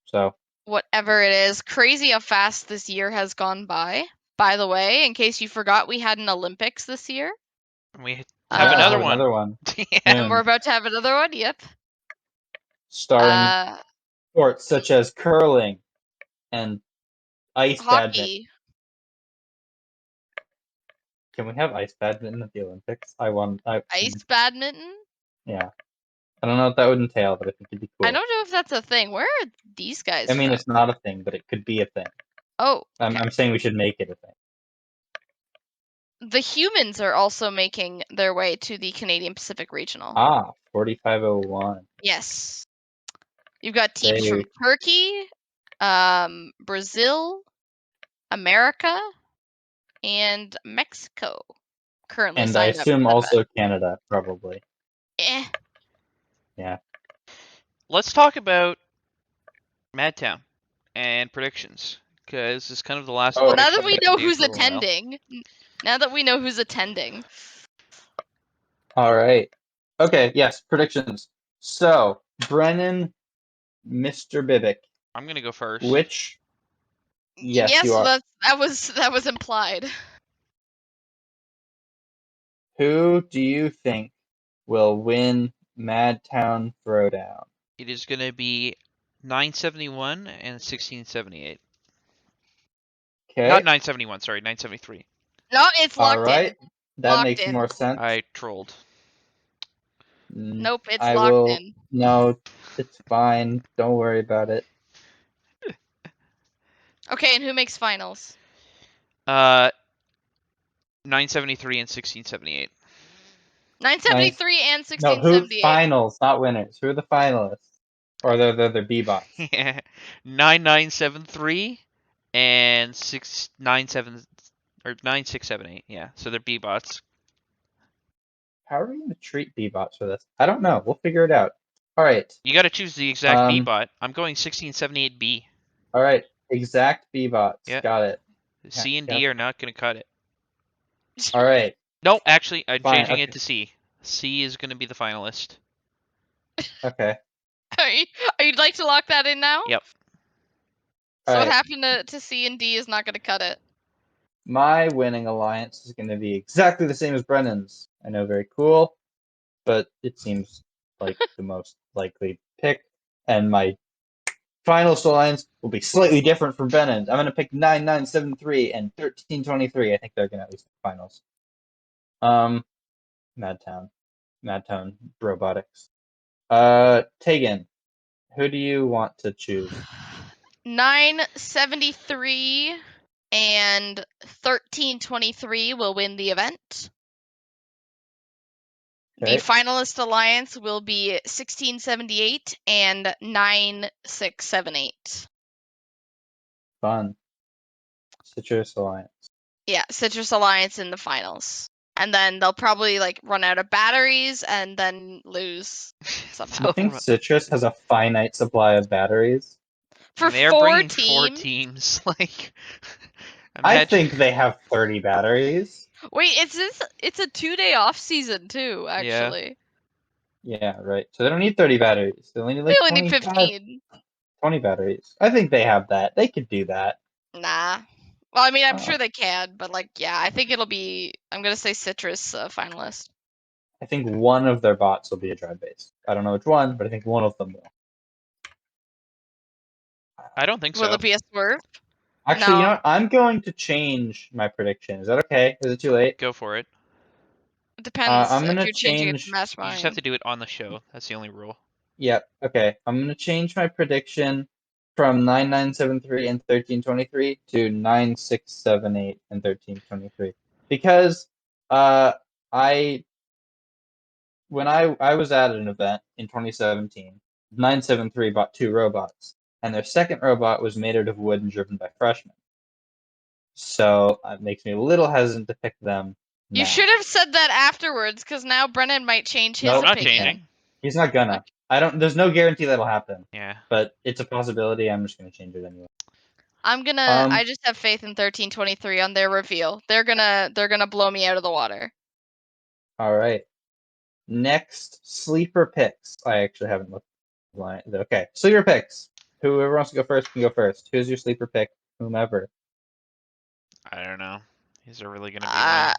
So Whatever it is, crazy how fast this year has gone by. By the way, in case you forgot, we had an Olympics this year. We have yeah, another have one. another one. Yeah. And we're about to have another one. Yep. Starring sports such as curling and ice badminton. Hockey. Can we have ice badminton at the Olympics? Ice badminton? Yeah. I don't know what that would entail, but I think it'd be cool. I don't know if that's a thing. Where are these guys I mean, from? it's not a thing, but it could be a thing. Oh, okay. I'm saying we should make it a thing. The humans are also making their way to the Canadian Pacific Regional. 4501. Yes. You've got teams from Turkey, Brazil, America, and Mexico currently And I signed up. assume for the also Canada, probably. event. Yeah. Let's talk about Madtown and predictions, because it's kind of the last. Well, now prediction that we we can know do who's for a while. attending, All right. Okay. Yes. Predictions. So Brennan, Mr. Bibick. I'm gonna go first. Which? Yes, you are. that was implied. Who do you think will win Madtown Throwdown? It is gonna be 971 and 1678. Okay. Not 971. Sorry, 973. No, it's locked All right. in. That Locked makes in. more sense. I trolled. Nope, it's I locked will. in. No, it's fine. Don't worry about it. Okay, and who makes finals? 973 and 1678. 973 and No, 1678. who's finals, not winners? Who are the finalists? Or they're B-bots? 9973 and 697 or 9678. Yeah, so they're B bots. How are we going to treat B-bots for this? I don't know. We'll figure it out. All right. You got to choose the exact B bot. I'm going 1678B. All right. Exact B-bots. Yeah. Got it. C and D are not going to cut it. All right. No, actually, I'm Fine, changing okay. it to C. C is going to be the finalist. Okay. Are you like to lock that in now? Yep. So All what right. happened to C and D is not going to cut it. My winning alliance is going to be exactly the same as Brennan's. I know, very cool, but it seems like the most likely pick. And my finalist alliance will be slightly different from Brennan's. I'm going to pick 9973 and 1323. I think they're going to at least make finals. Madtown Robotics. Taegen, who do you want to choose? 973 and 1323 will win the event. Okay. The finalist alliance will be 1678 and 9678. Fun. Citrus Alliance. Yeah, Citrus Alliance in the finals. And then they'll probably like run out of batteries and then lose somehow. I think Citrus has a finite supply of batteries. For They're 4 bringing teams. 4 teams. Like, I imagine. think they have 30 batteries. Wait, it's a 2-day off season too, actually. Yeah, right. So they don't need 30 batteries. They only need like They only need 25, 15. 20 batteries. I think they have that. They could do that. Nah. Well, I mean, I'm Uh, sure they can, but like, yeah, I think it'll be. I'm gonna say Citrus finalist. I think one of their bots will be a drive base. I don't know which one, but I think one of them will. I don't think Will so. it be a Swerve? Actually, you know No. what? I'm going to change my prediction. Is that okay? Is it too late? Go for it. It depends I'm if gonna you're changing it to change. match You just have mine. to do it on the show. That's the only rule. Yep. Okay. I'm gonna change my prediction from 9973 and 1323 to 9678 and 1323 because I when I was at an event in 2017, 973 bought 2 robots, and their second robot was made out of wood and driven by freshmen. So it makes me a little hesitant to pick them now. You should have said that afterwards, because now Brennan might change his Nope. I'm not opinion. changing. He's not gonna. I don't. There's no guarantee that'll happen, Yeah. but it's a possibility. I'm just gonna change it anyway. I'm gonna. I just have faith in 1323 on their reveal. They're gonna blow me out of the water. All right. Next, sleeper picks. I actually haven't looked. Okay, sleeper picks. Whoever wants to go first can go first. Who's your sleeper pick? Whomever. I don't know. Is there really going to be one?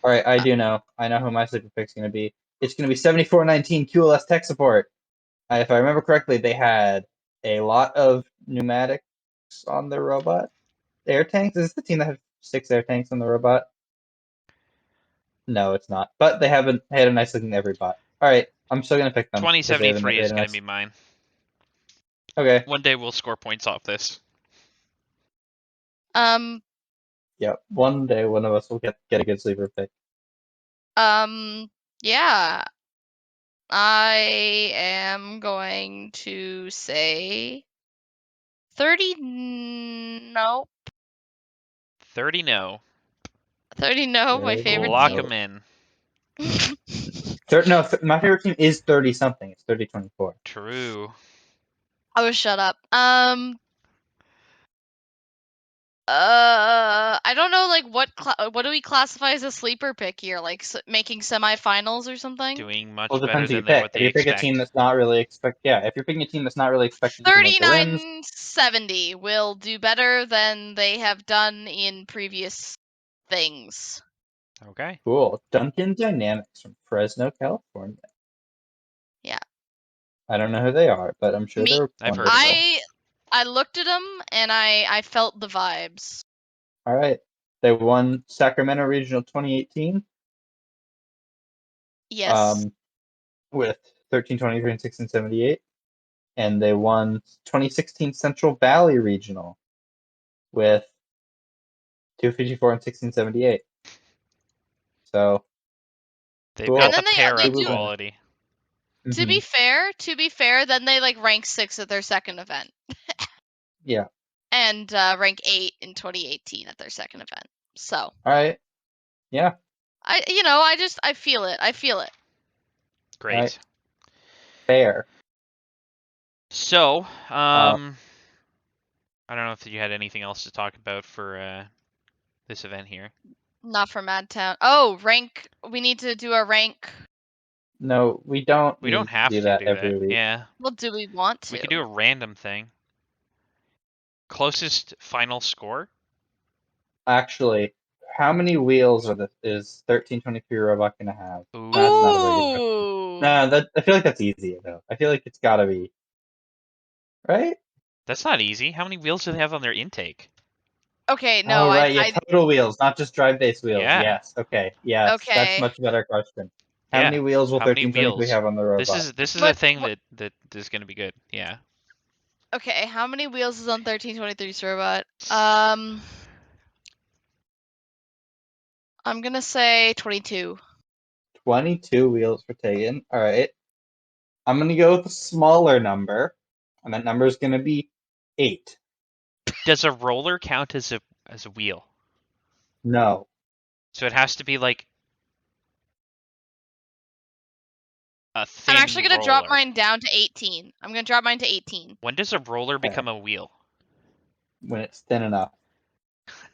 All right, I do know. I know who my sleeper pick's going to be. It's going to be 7419 QLS tech support. If I remember correctly, they had a lot of pneumatics on their robot. Air tanks? Is this the team that had 6 air tanks on the robot? No, it's not. But they had a nice looking every bot. All right, I'm still going to pick them. 2073 is going to be mine. Okay. One day we'll score points off this. Yeah, one day one of us will get a good sleeper pick. Yeah. I am going to say 30. Nope. 30 no. 30 no. My favorite Lock team. them in. No, my favorite team is 30 something. It's 3024. True. Oh, shut up. I don't know, like what do we classify as a sleeper pick here? Like making semifinals or something? Doing much Well, it better depends who you than pick. what If they you pick expect. a team that's not really if you're picking a team that's not really expected to make the wins, 3970 will do better than they have done in previous things. Okay. cool. Duncan Dynamics from Fresno, California. Yeah. I don't know who they are, but I'm sure Me- they're I've heard wonderful. of them. I looked at them and I felt the vibes. All right. They won Sacramento Regional 2018 Yes. with 1323 and 1678. And they won 2016 Central Valley Regional with 254 and 1678. So They've cool. got And the then pair they up do- quality. To be fair, then they like rank 6 at their second event. Yeah. And rank 8 in 2018 at their second event. So. All right. Yeah. I feel it. I feel it. Great. Right. Fair. So, I don't know if you had anything else to talk about for this event here. Not for Madtown. Oh, rank. We need to do a rank. No, we don't. We don't have do to that do every that. week. Yeah. Well, do we want to? We could do a random thing. Closest final score? Actually, how many wheels is 1323 robot gonna have? Ooh. That's not a very good question. Ooh. No, I feel like that's easy though. I feel like it's gotta be right. That's not easy. How many wheels do they have on their intake? Okay, no, Oh right, yeah, total wheels, not just drive base wheels. Yeah. Yes, okay, yes, Okay. that's a much better question. How Yeah. many wheels will How many 1323 wheels? have on the robot? This is a But thing that is going to be good. Yeah. Okay, how many wheels is on 1323's robot? I'm gonna say 22. 22 wheels for Taegen. All right, I'm gonna go with a smaller number, and that number is gonna be 8. Does a roller count as a wheel? No. So it has to be like thin I'm actually gonna drop roller. mine down to 18. I'm gonna drop mine to 18. When does a roller Okay. become a wheel? When it's thin enough.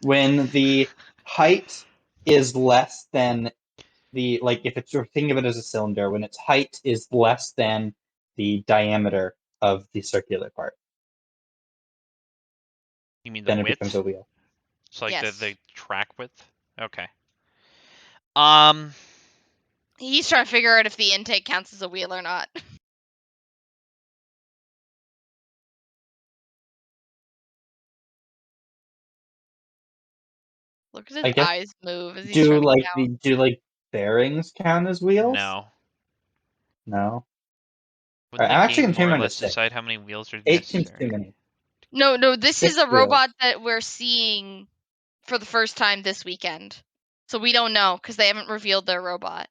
When the height is less than the, like, if it's, think of it as a cylinder, when its height is less than the diameter of the circular part, You mean the then it width? becomes a wheel. So like Yes. the track width? Okay. He's trying to figure out if the intake counts as a wheel or not. Look at I his guess eyes move as he's trying to count. do bearings count as wheels? No. No. Wouldn't I'm the actually game gonna change more or mine to less 6. decide how many wheels are 8 seems too necessary? many. No, this is 6 a wheels. robot that we're seeing for the first time this weekend. So we don't know because they haven't revealed their robot.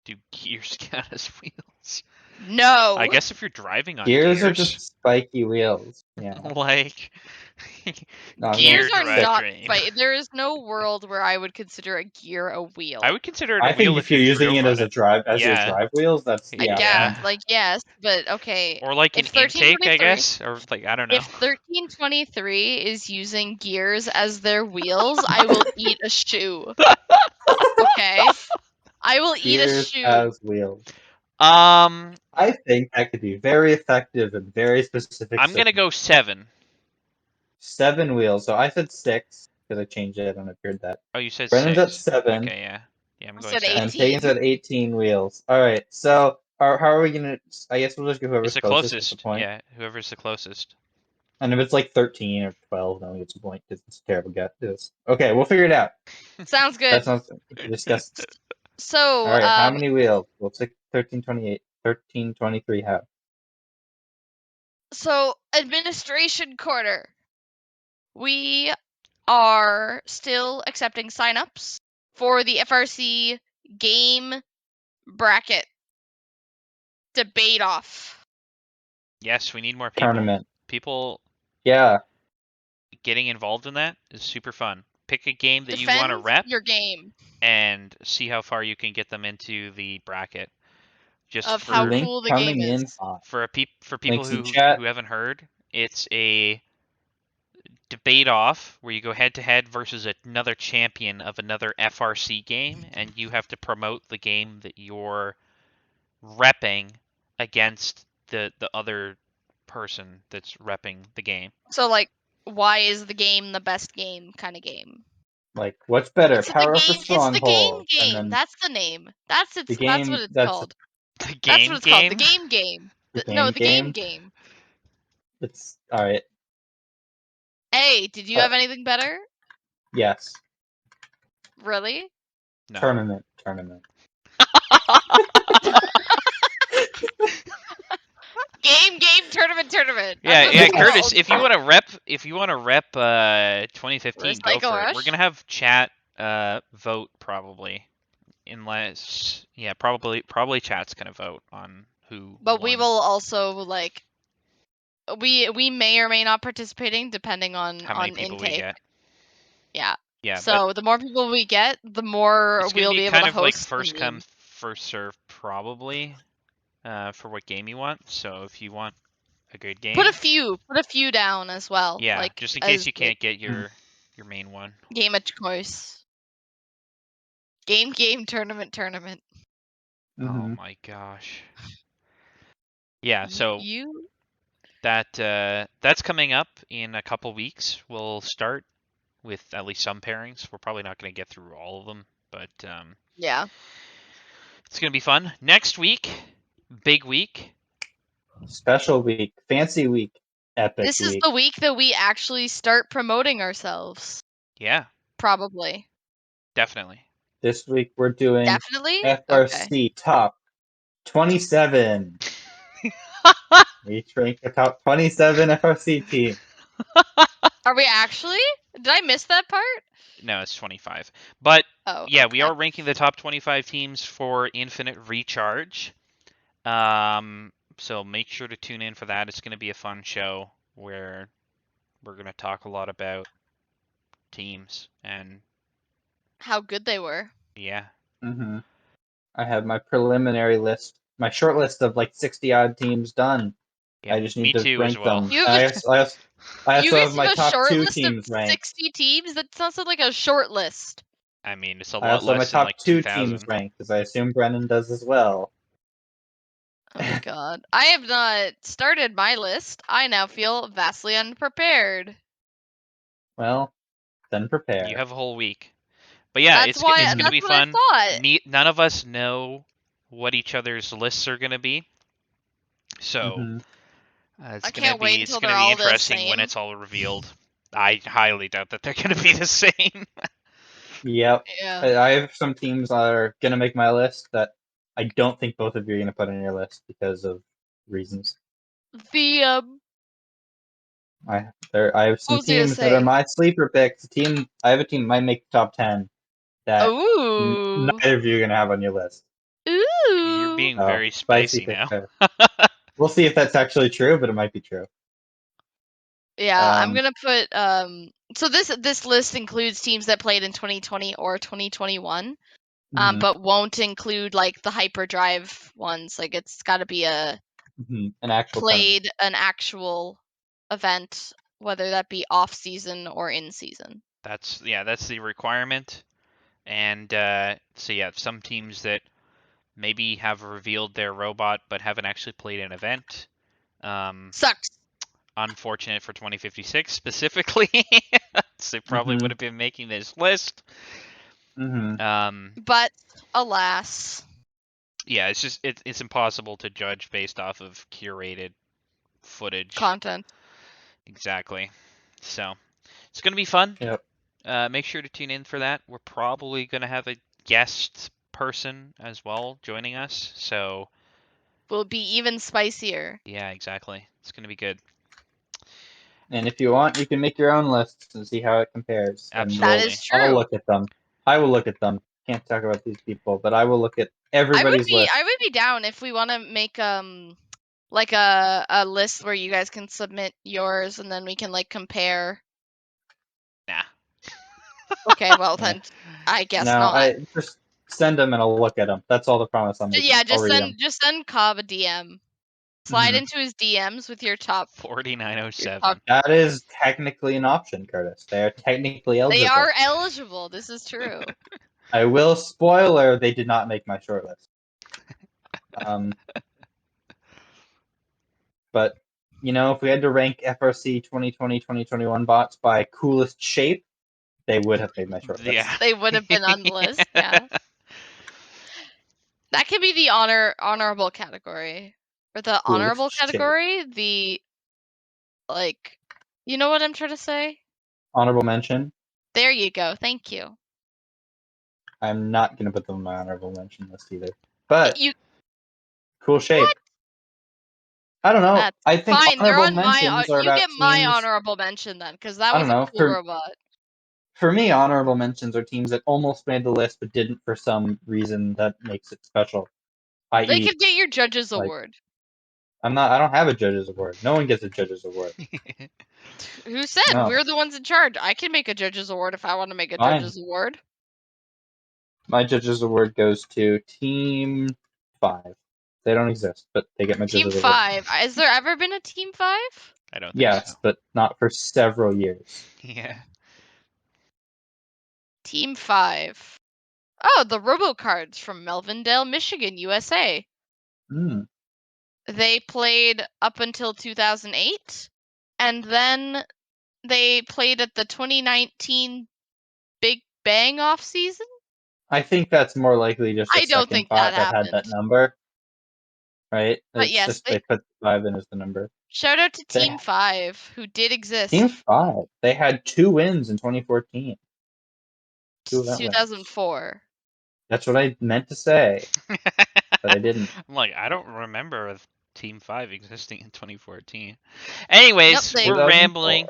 Do gears count as wheels? No. I guess if you're driving on Gears gears, are just spiky wheels. Yeah. like No, I'm Gears going are 6. not drivetrain. there is no world where I would consider a gear a wheel. I would consider it a I think wheel if you you're using it drove as on a drive your Yeah. drive wheels, that's I yeah. Yeah. guess, yes, but okay. Or like an If intake, I 1323 guess, or like I don't know. If 1323 is using gears as their wheels, I will eat a shoe. Okay? I will eat a Gears shoe. as wheels. Um, I think that could be very effective in very specific. I'm gonna go 7. 7 wheels. So I said 6 because I changed it and I appeared that. Oh, you said Brennan's 6. at 7. Okay, yeah. Yeah, I'm I going said 7. And 18. Tagen's at 18 wheels. All right. So how are we gonna? I guess we'll just go It's whoever's the closest gets a closest. point. Yeah, whoever's the closest. And if it's like 13 or 12, then we get a point because it's a terrible guess. Okay, we'll figure it out. Sounds good. That sounds disgusting. So, All right, how many wheels? We'll take 1328, 1323 have. so administration quarter. We are still accepting signups for the FRC game bracket debate off. Yes, we need more people. Tournament. People Yeah. getting involved in that is super fun. Pick a game that you Defend want to rep your game and see how far you can get them into the bracket. Just of how Link cool the coming game in is. hot. for people Links in who chat. haven't heard, it's a debate off where you go head to head versus another champion of another FRC game, and you have to promote the game that you're repping against the other person that's repping the game. So, like, why is the game the best game kind of game? Like, what's better, It's the Power for game. It's the game Stronghold? And game. then That's the name. That's the what game, it's that's called. The That's game what it's called. The game? game game. the No, game the game game. game. It's all right. Hey, did you have anything better? Yes. Really? No. Tournament. Game tournament. Yeah, That's yeah, what it's Curtis, called. if you want to rep 2015, go Recycle for it. Rush? We're going to have chat vote probably. Unless probably chat's going to vote on who But we won. will also like we may or may not participating depending on how many people intake. we get. Yeah. Yeah, So the more people we get, the more it's going we'll to be be able kind to of like host. first come first serve probably for what game you want. So if you want a good game, Put a few down as well. yeah, like just in case as you can't get your main one. game of choice. Game tournament. Oh Mhm. my gosh. Yeah, so You that's coming up in a couple weeks. We'll start with at least some pairings. We're probably not going to get through all of them, but yeah. it's going to be fun. Next week, big week. Special week, fancy week, epic This is week. the week that we actually start promoting ourselves. Yeah, Probably. definitely. This week we're doing Definitely? FRC top 27. We each rank the top 27 FRC team. Are we actually? Did I miss that part? No, it's 25. But Oh, yeah, okay. we are ranking the top 25 teams for Infinite Recharge. So make sure to tune in for that. It's going to be a fun show where we're going to talk a lot about teams and how good they were. yeah. Mm-hmm. I have my preliminary list, my short list of like 60-odd teams done. Yeah, I just me need to too as rank well. them. You I have you also guys have my have a top short 2 list of teams ranked. 60 teams? That sounds like a short list. I mean, it's a I lot also have my less than top like 2 teams 2,000. ranked because I assume Brennan does as well. Oh my god. I have not started my list. I now feel vastly unprepared. Well, then prepare. You have a whole week. But yeah, That's it's why gonna that's be what I fun. thought. None of us know what each other's lists are gonna be, so hmm it's I gonna can't wait be until gonna they're be all the interesting when same. it's all revealed. I highly doubt that they're gonna be the same. Yep. Yeah. I have some teams that are gonna make my list that I don't think both of you are gonna put on your list because of reasons. The I have what some was I gonna teams that are say? my sleeper picks. I have a team that might make the top 10 that Ooh. neither of you are gonna have on your list. You're Ooh. being Oh, very spicy spicy pick now. there. We'll see if that's actually true, but it might be true. Yeah, I'm Um, gonna put so this list includes teams that played in 2020 or 2021. mhm, But won't include like the hyperdrive ones. Like it's gotta be a an actual tournament. played an actual event, whether that be off season or in season. That's the requirement. And so yeah, some teams that maybe have revealed their robot but haven't actually played an event. Sucks. Unfortunate for 2056 specifically. So they probably would hmm have been making this list. hmm But alas. Yeah, it's just it's impossible to judge based off of curated footage. Content. Exactly. So it's gonna be fun. Yep. Make sure to tune in for that. We're probably gonna have a guest person as well joining us. So Will be even spicier. yeah, exactly. It's gonna be good. And if you want, you can make your own lists and see how it compares. And That Absolutely. is I'll true. look at them. I will look at them. Can't talk about these people, but I will look at everybody's list. I would be down if we want to make like a list where you guys can submit yours and then we can like compare. Nah. Okay, well Yeah. then I guess No, not. I just send them and I'll look at them. That's all the promise I'm making. Yeah, I'll read them. just send Cobb a DM. Slide Mhm. into his DMs with your top. 4907. That is technically an option, Curtis. They are technically eligible. They are eligible. This is true. I will spoiler they did not make my shortlist. But if we had to rank FRC 2020 2021 bots by coolest shape, they would have made my shortlist. Yeah. They would have been on the list. Yeah. That could be the honorable category. Or the honorable Coolest shape. category, the like you know what I'm trying to say? Honorable mention. There you go. Thank you. I'm not going to put them on my honorable mention list either. But You cool shape. What? I don't know. That's I think fine. They're honorable on my mentions are you about get my teams. honorable mention then cuz that I was don't a know. cool robot. For me, honorable mentions are teams that almost made the list but didn't for some reason that makes it special. They I.e., could get your judges like, award. I don't have a judge's award. No one gets a judge's award. Who said? No. We're the ones in charge. I can make a judge's award if I want to make a Fine. judge's award. My judge's award goes to Team 5. They don't exist, but they get my Team judge's award. 5. Has there ever been a Team 5? I don't think Yes, so. but not for several years. Yeah. Team 5. Oh, the Robocards from Melvindale, Michigan, USA. Hmm. They played up until 2008, and then they played at the 2019 Big Bang off season. I think that's more likely just a I don't second think that bot that had that happened. number, right? But It's yes, just they put 5 in as the number. shout out to They- Team 5, who did exist. Team 5. They had 2 wins in 2014. 2 event wins. 2004. That's what I meant to say, but I didn't. I'm like, I don't remember Team 5 existing in 2014. Anyways, Nope, we're 2004. rambling.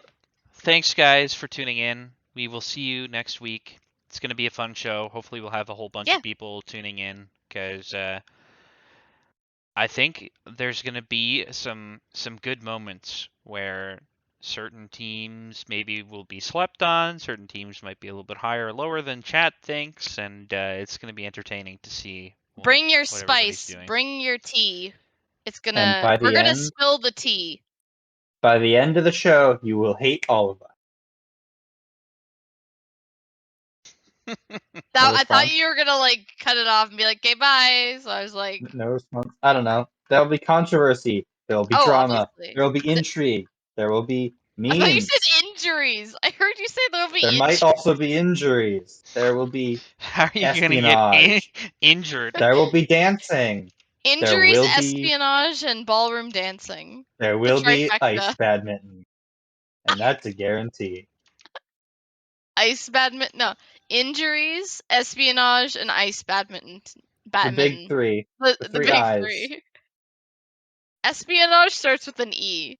Thanks, guys, for tuning in. We will see you next week. It's going to be a fun show. Hopefully, we'll have a whole bunch Yeah. of people tuning in because I think there's going to be some good moments where certain teams maybe will be slept on, certain teams might be a little bit higher or lower than chat thinks, and it's going to be entertaining to see Bring your what everybody's spice. doing. Bring your tea. It's And gonna. by the We're gonna end- spill the tea. By the end of the show, you will hate all of us. That, I thought response? you were gonna like cut it off and be like, "Okay, bye." So I was like, No response. I don't know. There will be controversy. There will be "Oh, drama. obviously." There will be intrigue. There will be I thought you memes. said injuries. I heard you say there'll be There might also be injuries. There will be How are you gonna get espionage. injured? There will be dancing. injuries, will be- espionage, and ballroom dancing. There will be trifecta. ice badminton. And that's a guarantee. Ice badminton. No, injuries, espionage, and ice badminton. The Badminton. big three. The The three big eyes. three. Espionage starts with an E.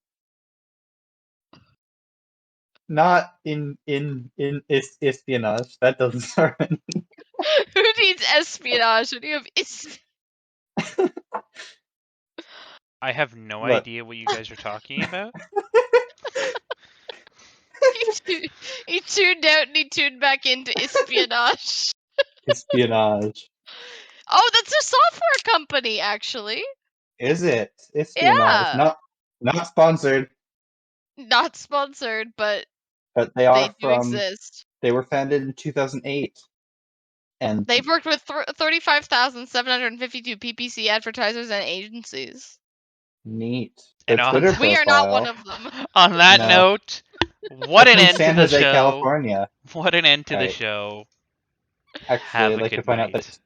Not in espionage. That doesn't start. Who needs espionage when you have I have no Look. idea what you guys are talking about. he tuned out and he tuned back into espionage. Espionage. Oh, that's a software company, actually. Is it? Espionage. Yeah. Not sponsored, Not sponsored, but but they they are do from. exist. They were founded in 2008, and They've worked with 35,752 PPC advertisers and agencies. neat. And Their on Twitter that- We are not one profile. of them. On that No. note, what an From end to San the Jose, show. California. What an end to the Right. show. Actually, Have I'd a like to good point out night. that